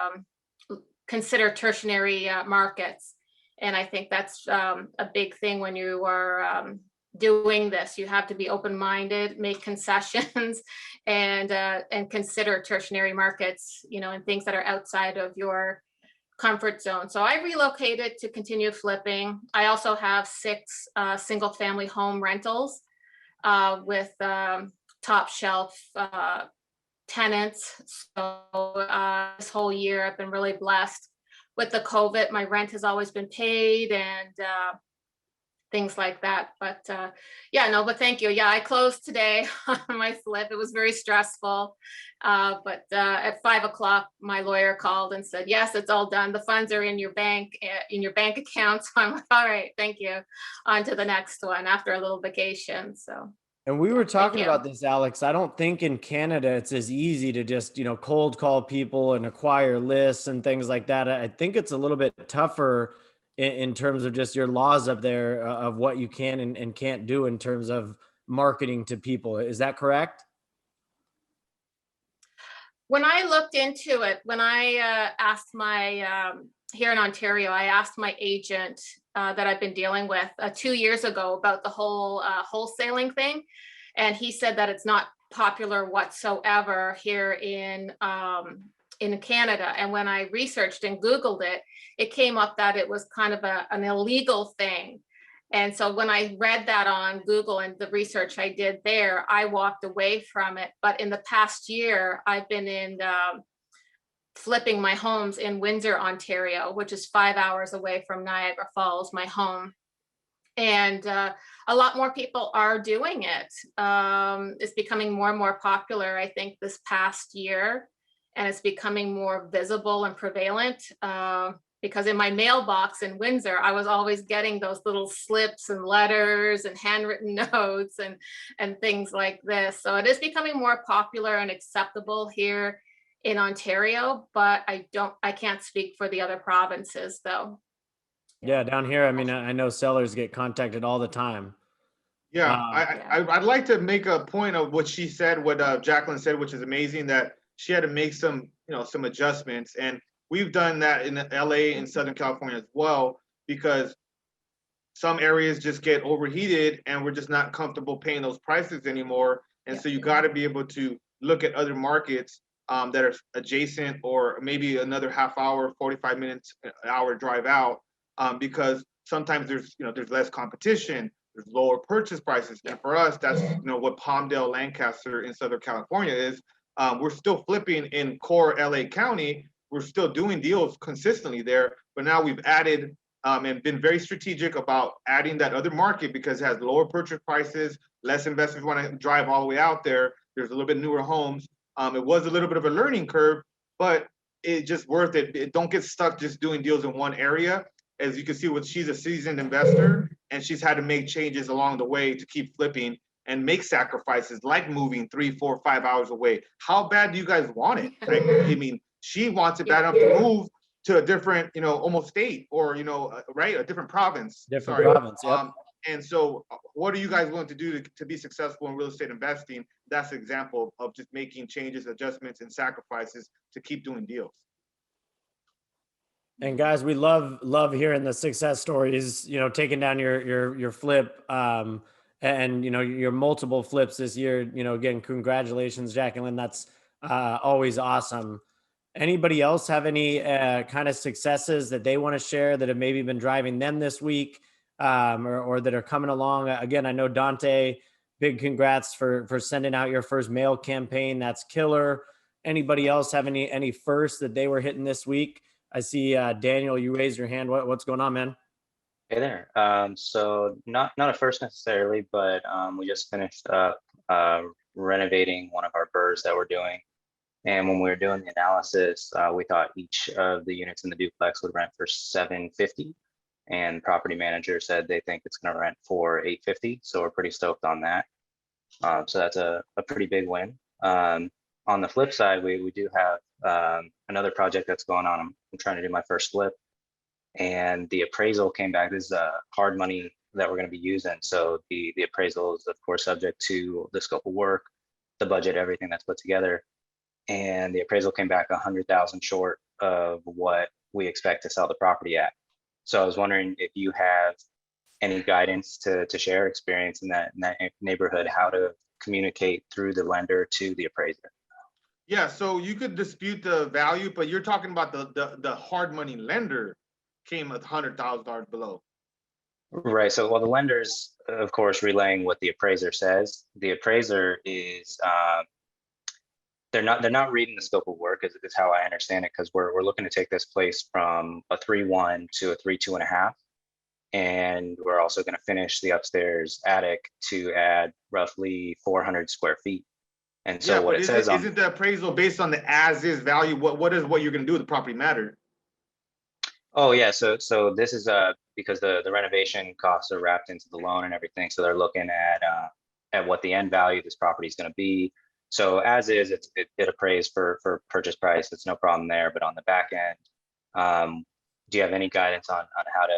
consider tertiary markets. And I think that's a big thing when you are doing this. You have to be open-minded, make concessions, and consider tertiary markets, and things that are outside of your comfort zone. So I relocated to continue flipping. I also have 6 single-family home rentals with top shelf tenants. So this whole year I've been really blessed with the COVID. My rent has always been paid and things like that. But thank you. Yeah, I closed today on my flip. It was very stressful. But at 5 o'clock, my lawyer called and said, yes, it's all done. The funds are in your bank account. So I'm like, all right, thank you. On to the next one after a little vacation. So. And we were talking about this, Alex. I don't think in Canada it's as easy to just, cold call people and acquire lists and things like that. I think it's a little bit tougher in terms of just your laws up there of what you can and can't do in terms of marketing to people. Is that correct? When I looked into it, when I asked my, here in Ontario, I asked my agent that I've been dealing with 2 years ago about the whole wholesaling thing. And he said that it's not popular whatsoever here in Canada. And when I researched and Googled it, it came up that it was kind of an illegal thing. And so when I read that on Google and the research I did there, I walked away from it. But in the past year, I've been in flipping my homes in Windsor, Ontario, which is 5 hours away from Niagara Falls, my home. And a lot more people are doing it. It's becoming more and more popular, I think, this past year, and it's becoming more visible and prevalent. Because in my mailbox in Windsor, I was always getting those little slips and letters and handwritten notes and things like this. So it is becoming more popular and acceptable here in Ontario, but I can't speak for the other provinces though. Yeah, down here, I mean, I know sellers get contacted all the time. Yeah, Yeah. I'd like to make a point of what she said, what Jacqueline said, which is amazing, that she had to make some, some adjustments. And we've done that in LA and Southern California as well, because some areas just get overheated and we're just not comfortable paying those prices anymore. And so you got to be able to look at other markets that are adjacent, or maybe another half hour, 45 minutes, an hour drive out, because sometimes there's less competition, there's lower purchase prices. And for us, that's what Palmdale, Lancaster in Southern California is. We're still flipping in core LA County. We're still doing deals consistently there, but now we've added and been very strategic about adding that other market because it has lower purchase prices, less investors want to drive all the way out there. There's a little bit newer homes. It was a little bit of a learning curve, but it's just worth it. Don't get stuck just doing deals in one area. As you can see, she's a seasoned investor and she's had to make changes along the way to keep flipping and make sacrifices like moving 3, 4, 5 hours away. How bad do you guys want it? Like, I mean, she wants it bad enough to move to a different, almost state, or, right, a different province. Different province, yep. And so what are you guys willing to do to be successful in real estate investing? That's an example of just making changes, adjustments, and sacrifices to keep doing deals. And guys, we love hearing the success stories, taking down your flip, and your multiple flips this year. Again, congratulations, Jacqueline. That's always awesome. Anybody else have any kind of successes that they want to share that have maybe been driving them this week, or that are coming along? Again, I know Dante, big congrats for sending out your first mail campaign. That's killer. Anybody else have any firsts that they were hitting this week? I see Daniel, you raised your hand. What's going on, man? Hey there. So not a first necessarily, but we just finished up renovating one of our burrs that we're doing. And when we were doing the analysis, we thought each of the units in the duplex would rent for $750, and the property manager said they think it's going to rent for $850. So we're pretty stoked on that. So that's a pretty big win. On the flip side, we do have another project that's going on. I'm trying to do my first flip, and the appraisal came back. This is hard money that we're going to be using. So the appraisal is, of course, subject to the scope of work, the budget, everything that's put together. And the appraisal came back 100,000 short of what we expect to sell the property at. So I was wondering if you have any guidance to share experience in that neighborhood, how to communicate through the lender to the appraiser. Yeah, so you could dispute the value, but you're talking about the hard money lender came $100,000 below. Right. So, well, the lender's, of course, relaying what the appraiser says. The appraiser is they're not reading the scope of work, is how I understand it, because we're looking to take this place from a 3.1 to a 3.2.5, and we're also going to finish the upstairs attic to add roughly 400 square feet. And so what it says on, isn't the appraisal based on the as-is value? What you're going to do with the property matter? Oh yeah, so this is because the renovation costs are wrapped into the loan and everything, so they're looking at what the end value of this property is going to be. So as is, it appraised for purchase price. It's no problem there. But on the back end, do you have any guidance on how to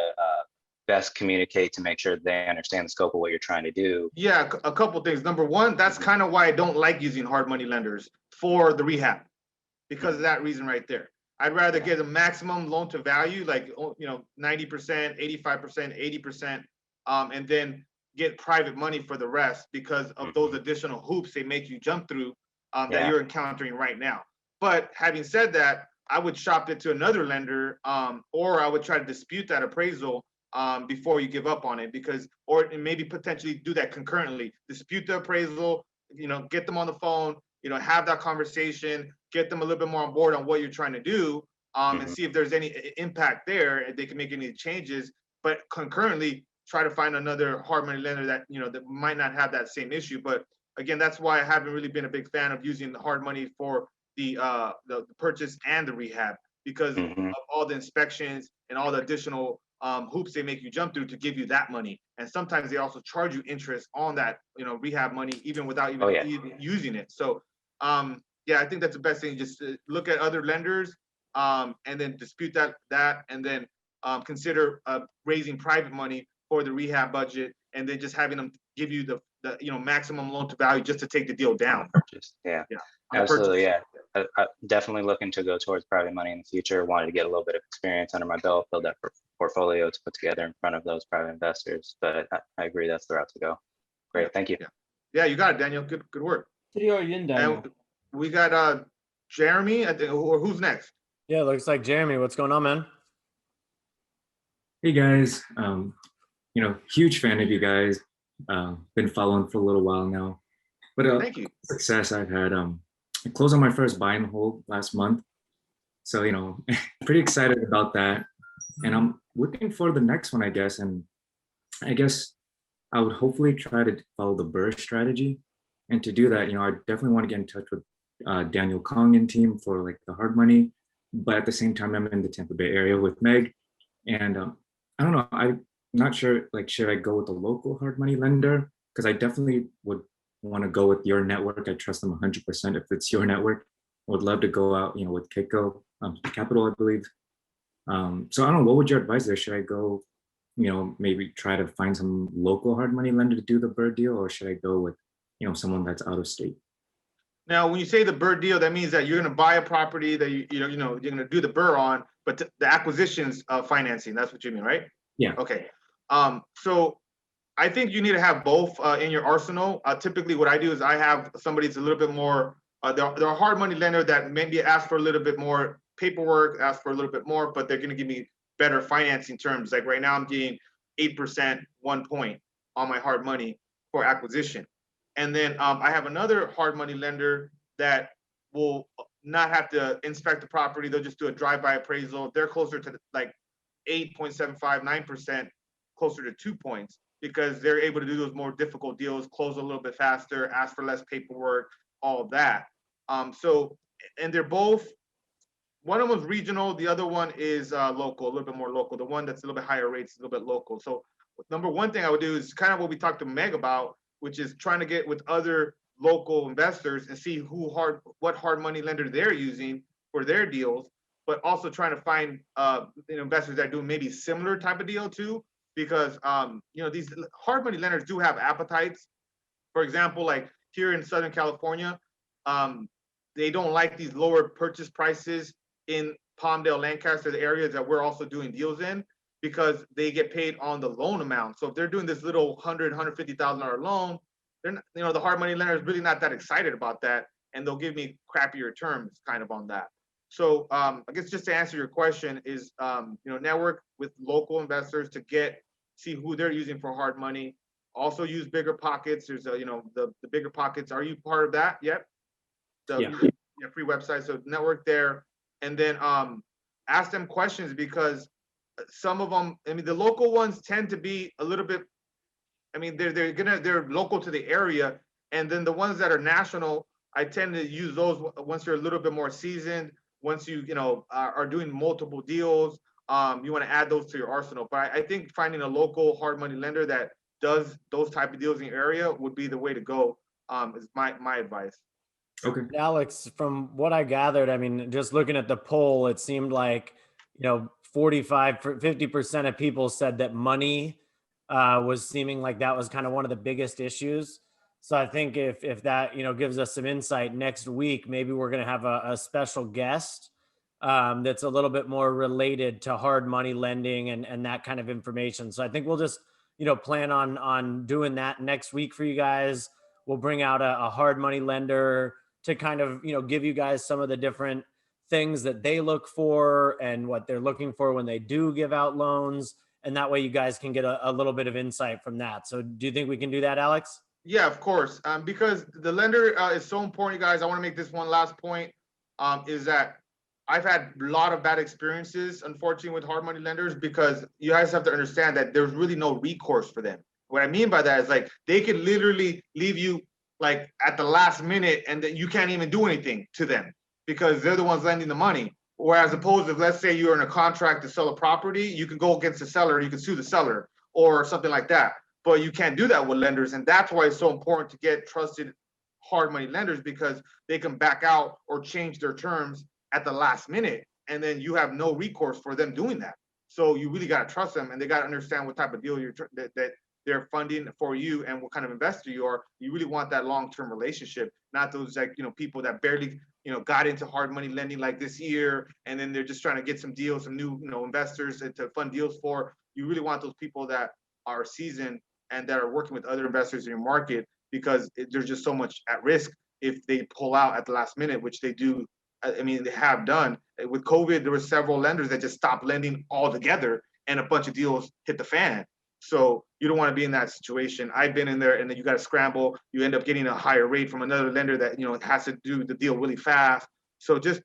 best communicate to make sure they understand the scope of what you're trying to do? Yeah, a couple of things. Number one, that's kind of why I don't like using hard money lenders for the rehab, because of that reason right there. I'd rather get a maximum loan to value, like 90%, 85%, 80%, and then get private money for the rest, because of those additional hoops they make you jump through that you're encountering right now. But having said that, I would shop it to another lender, or I would try to dispute that appraisal before you give up on it, or maybe potentially do that concurrently. Dispute the appraisal, get them on the phone, have that conversation, get them a little bit more on board on what you're trying to do, and see if there's any impact there, and they can make any changes. But concurrently, try to find another hard money lender that that might not have that same issue. But again, that's why I haven't really been a big fan of using the hard money for the purchase and the rehab, because of all the inspections and all the additional hoops they make you jump through to give you that money. And sometimes they also charge you interest on that rehab money even without even using it. So yeah, I think that's the best thing. Just look at other lenders and then dispute that and then consider raising private money for the rehab budget, and then just having them give you the maximum loan to value just to take the deal down. Yeah. Absolutely. Yeah. I definitely looking to go towards private money in the future. Wanted to get a little bit of experience under my belt, build that portfolio to put together in front of those private investors. But I agree that's the route to go. Great. Thank you. Yeah, you got it, Daniel. Good work. Daniel. And we got Jeremy, I think, or who's next? Yeah, looks like Jeremy. What's going on, man? Hey guys, huge fan of you guys. Been following for a little while now. But thank you. Success I've had. I closed on my first buy and hold last month, so pretty excited about that. And I'm looking for the next one, I guess. And I guess I would hopefully try to follow the Burr strategy. And to do that, I definitely want to get in touch with Daniel Kong and team for like the hard money. But at the same time, I'm in the Tampa Bay area with Meg, and I don't know. I'm not sure. Like, should I go with a local hard money lender? Because I definitely would want to go with your network. I trust them 100% if it's your network. I would love to go out, with Keiko Capital, I believe. So I don't know. What would you advise there? Should I go, maybe try to find some local hard money lender to do the Bird deal, or should I go with, someone that's out of state? Now, when you say the Bird deal, that means that you're going to buy a property that you're going to do the Burr on, but the acquisitions financing. That's what you mean, right? Yeah. Okay. So I think you need to have both in your arsenal. Typically, what I do is I have somebody that's a little bit more. They're a hard money lender that maybe ask for a little bit more paperwork, ask for a little bit more, but they're going to give me better financing terms. Like right now, I'm getting 8% 1 point on my hard money for acquisition. And then I have another hard money lender that will not have to inspect the property. They'll just do a drive-by appraisal. They're closer to like 8.75, 9%, closer to 2 points, because they're able to do those more difficult deals, close a little bit faster, ask for less paperwork, all of that. So, and they're both, one of them is regional, the other one is local, a little bit more local. The one that's a little bit higher rates, a little bit local. So number one thing I would do is kind of what we talked to Meg about, which is trying to get with other local investors and see what hard money lender they're using for their deals, but also trying to find investors that do maybe similar type of deal too, because these hard money lenders do have appetites. For example, like here in Southern California, they don't like these lower purchase prices in Palmdale, Lancaster, the areas that we're also doing deals in, because they get paid on the loan amount. So if they're doing this little $150,000 loan, they're not, the hard money lender is really not that excited about that, and they'll give me crappier terms kind of on that. So I guess just to answer your question is, network with local investors to see who they're using for hard money. Also use Bigger Pockets. There's the Bigger Pockets. Are you part of that yet? Yeah, free website. So network there, and then ask them questions, because some of them, the local ones tend to be a little bit, they're local to the area, and then the ones that are national, I tend to use those once you're a little bit more seasoned. Once you are doing multiple deals, you want to add those to your arsenal. But I think finding a local hard money lender that does those type of deals in your area would be the way to go. Is my advice. Okay. Alex, from what I gathered, just looking at the poll, it seemed like 50% of people said that money was seeming like that was kind of one of the biggest issues. So I think if that gives us some insight next week, maybe we're going to have a special guest that's a little bit more related to hard money lending and that kind of information. So I think we'll just plan on doing that next week for you guys. We'll bring out a hard money lender to kind of give you guys some of the different things that they look for and what they're looking for when they do give out loans. And that way you guys can get a little bit of insight from that. So do you think we can do that, Alex? Yeah, of course. Because the lender is so important, you guys. I want to make this one last point. Is that I've had a lot of bad experiences, unfortunately, with hard money lenders because you guys have to understand that there's really no recourse for them. What I mean by that is like they could literally leave you like at the last minute and that you can't even do anything to them because they're the ones lending the money. Whereas opposed to, let's say you're in a contract to sell a property, you can go against the seller, you can sue the seller or something like that. But you can't do that with lenders. And that's why it's so important to get trusted hard money lenders because they can back out or change their terms at the last minute. And then you have no recourse for them doing that. So you really got to trust them and they got to understand what type of deal that they're funding for you and what kind of investor you are. You really want that long-term relationship, not those like, people that barely, got into hard money lending like this year. And then they're just trying to get some deals, some new, investors to fund deals for. You really want those people that are seasoned and that are working with other investors in your market because there's just so much at risk if they pull out at the last minute, which they do. I mean, they have done. With COVID, there were several lenders that just stopped lending altogether and a bunch of deals hit the fan. So you don't want to be in that situation. I've been in there and then you got to scramble. You end up getting a higher rate from another lender that, has to do the deal really fast. So just,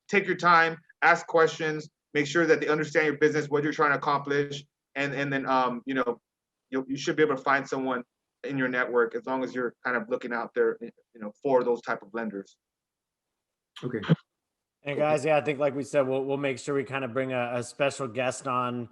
take your time, ask questions, make sure that they understand your business, what you're trying to accomplish. And then, you should be able to find someone in your network as long as you're kind of looking out there, for those type of lenders. Okay. And guys, yeah, I think like we said, we'll make sure we kind of bring a special guest on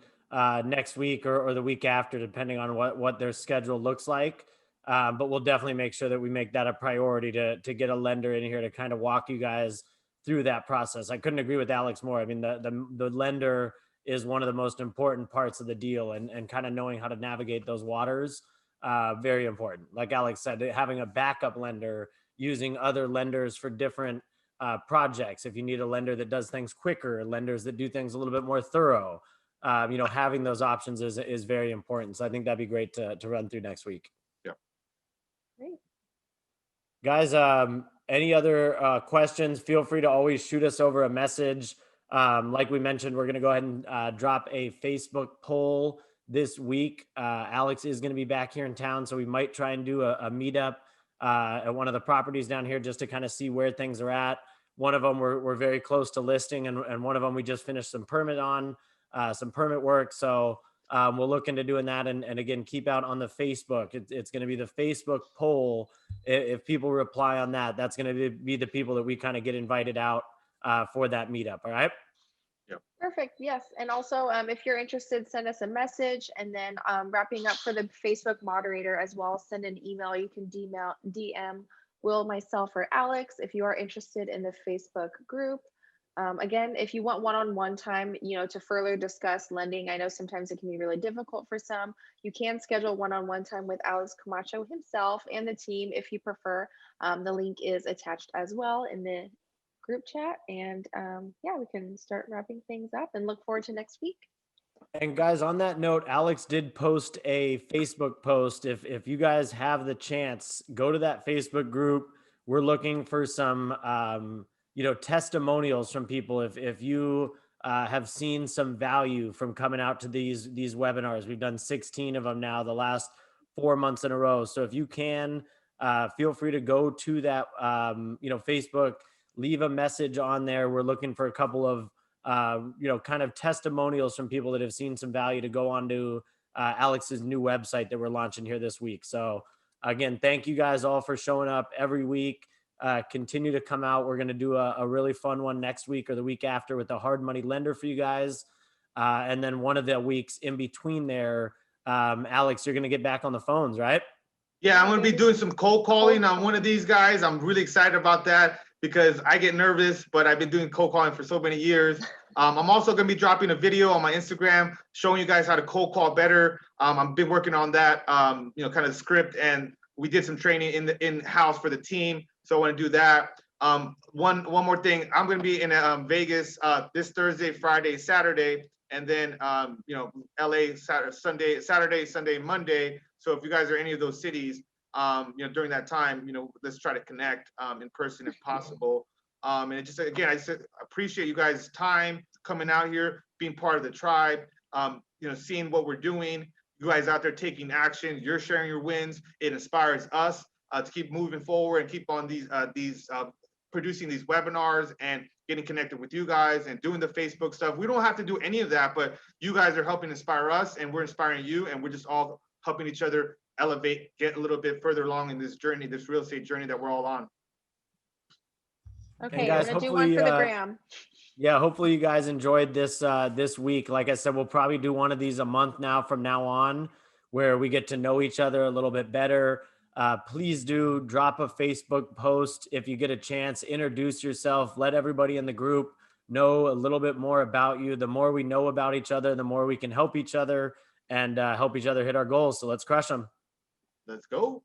next week or the week after, depending on what their schedule looks like. But we'll definitely make sure that we make that a priority to get a lender in here to kind of walk you guys through that process. I couldn't agree with Alex more. I mean, the lender is one of the most important parts of the deal and kind of knowing how to navigate those waters. Very important. Like Alex said, having a backup lender, using other lenders for different projects. If you need a lender that does things quicker, lenders that do things a little bit more thorough, having those options is very important. So I think that'd be great to run through next week. Yeah. Great. Guys, any other questions? Feel free to always shoot us over a message. Like we mentioned, we're going to go ahead and drop a Facebook poll this week. Alex is going to be back here in town, so we might try and do a meetup at one of the properties down here just to kind of see where things are at. One of them we're very close to listing, and one of them we just finished some permit work. So we'll look into doing that. And again, keep out on the Facebook. It's going to be the Facebook poll. If people reply on that, that's going to be the people that we kind of get invited out for that meetup. All right. Perfect. Yes. And also, if you're interested, send us a message. And then wrapping up for the Facebook moderator as well, send an email. You can DM Will, myself, or Alex if you are interested in the Facebook group. Again, if you want one-on-one time, to further discuss lending, I know sometimes it can be really difficult for some. You can schedule one-on-one time with Alex Camacho himself and the team if you prefer. The link is attached as well in the group chat. And yeah, we can start wrapping things up and look forward to next week. And guys, on that note, Alex did post a Facebook post. If you guys have the chance, go to that Facebook group. We're looking for some testimonials from people. If you have seen some value from coming out to these webinars, we've done 16 of them now the last 4 months in a row. So if you can, feel free to go to that Facebook, leave a message on there. We're looking for a couple of kind of testimonials from people that have seen some value to go on to Alex's new website that we're launching here this week. So again, thank you guys all for showing up every week. Continue to come out. We're going to do a really fun one next week or the week after with a hard money lender for you guys. And then one of the weeks in between there, Alex, you're going to get back on the phones, right? Yeah, I'm going to be doing some cold calling on one of these guys. I'm really excited about that because I get nervous, but I've been doing cold calling for so many years. I'm also going to be dropping a video on my Instagram showing you guys how to cold call better. I've been working on that, kind of script, and we did some training in-house for the team. So I want to do that. One more thing, I'm going to be in Vegas this Thursday, Friday, Saturday, and then LA Saturday, Sunday, Monday. So if you guys are any of those cities, during that time, let's try to connect in person if possible. And it just, again, I appreciate you guys' time coming out here, being part of the tribe, seeing what we're doing. you guys out there taking action. You're sharing your wins. It inspires us to keep moving forward and keep on these producing these webinars and getting connected with you guys and doing the Facebook stuff. We don't have to do any of that, but you guys are helping inspire us and we're inspiring you, and we're just all helping each other elevate, get a little bit further along in this journey, this real estate journey that we're all on. Okay, guys, we're gonna do one for the gram. Yeah, hopefully you guys enjoyed this this week. Like I said, we'll probably do one of these a month now from now on, where we get to know each other a little bit better. Please do drop a Facebook post if you get a chance. Introduce yourself. Let everybody in the group know a little bit more about you. The more we know about each other, the more we can help each other and help each other hit our goals. So let's crush them. Let's go.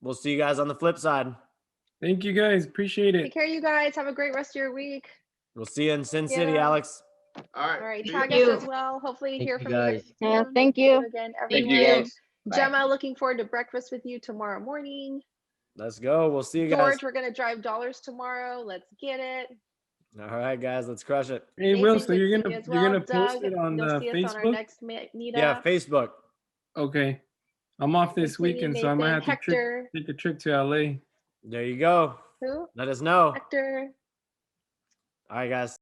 We'll see you guys on the flip side. Thank you guys. Appreciate it. Take care, you guys. Have a great rest of your week. We'll see you in Sin City, Alex. All right. All right, See tag you. us as well. Hopefully Thank hear you, from you guys. guys. Yeah, soon. thank you. Again, Thank you everyone. guys. Gemma, looking forward to breakfast with you tomorrow morning. Let's go. We'll see you guys. George, we're gonna drive dollars tomorrow. Let's get it. All right, guys. Let's crush it. Hey, Will, Nathan, so good you're seeing gonna you as you're well. gonna post Doug, it on you'll see us on our Facebook? next meetup. Yeah, Facebook. Okay. I'm off this Good seeing you, weekend, so I might Nathan. have to Hector. take a trip to LA. There you go. Who? Let us know. Hector. All right, guys.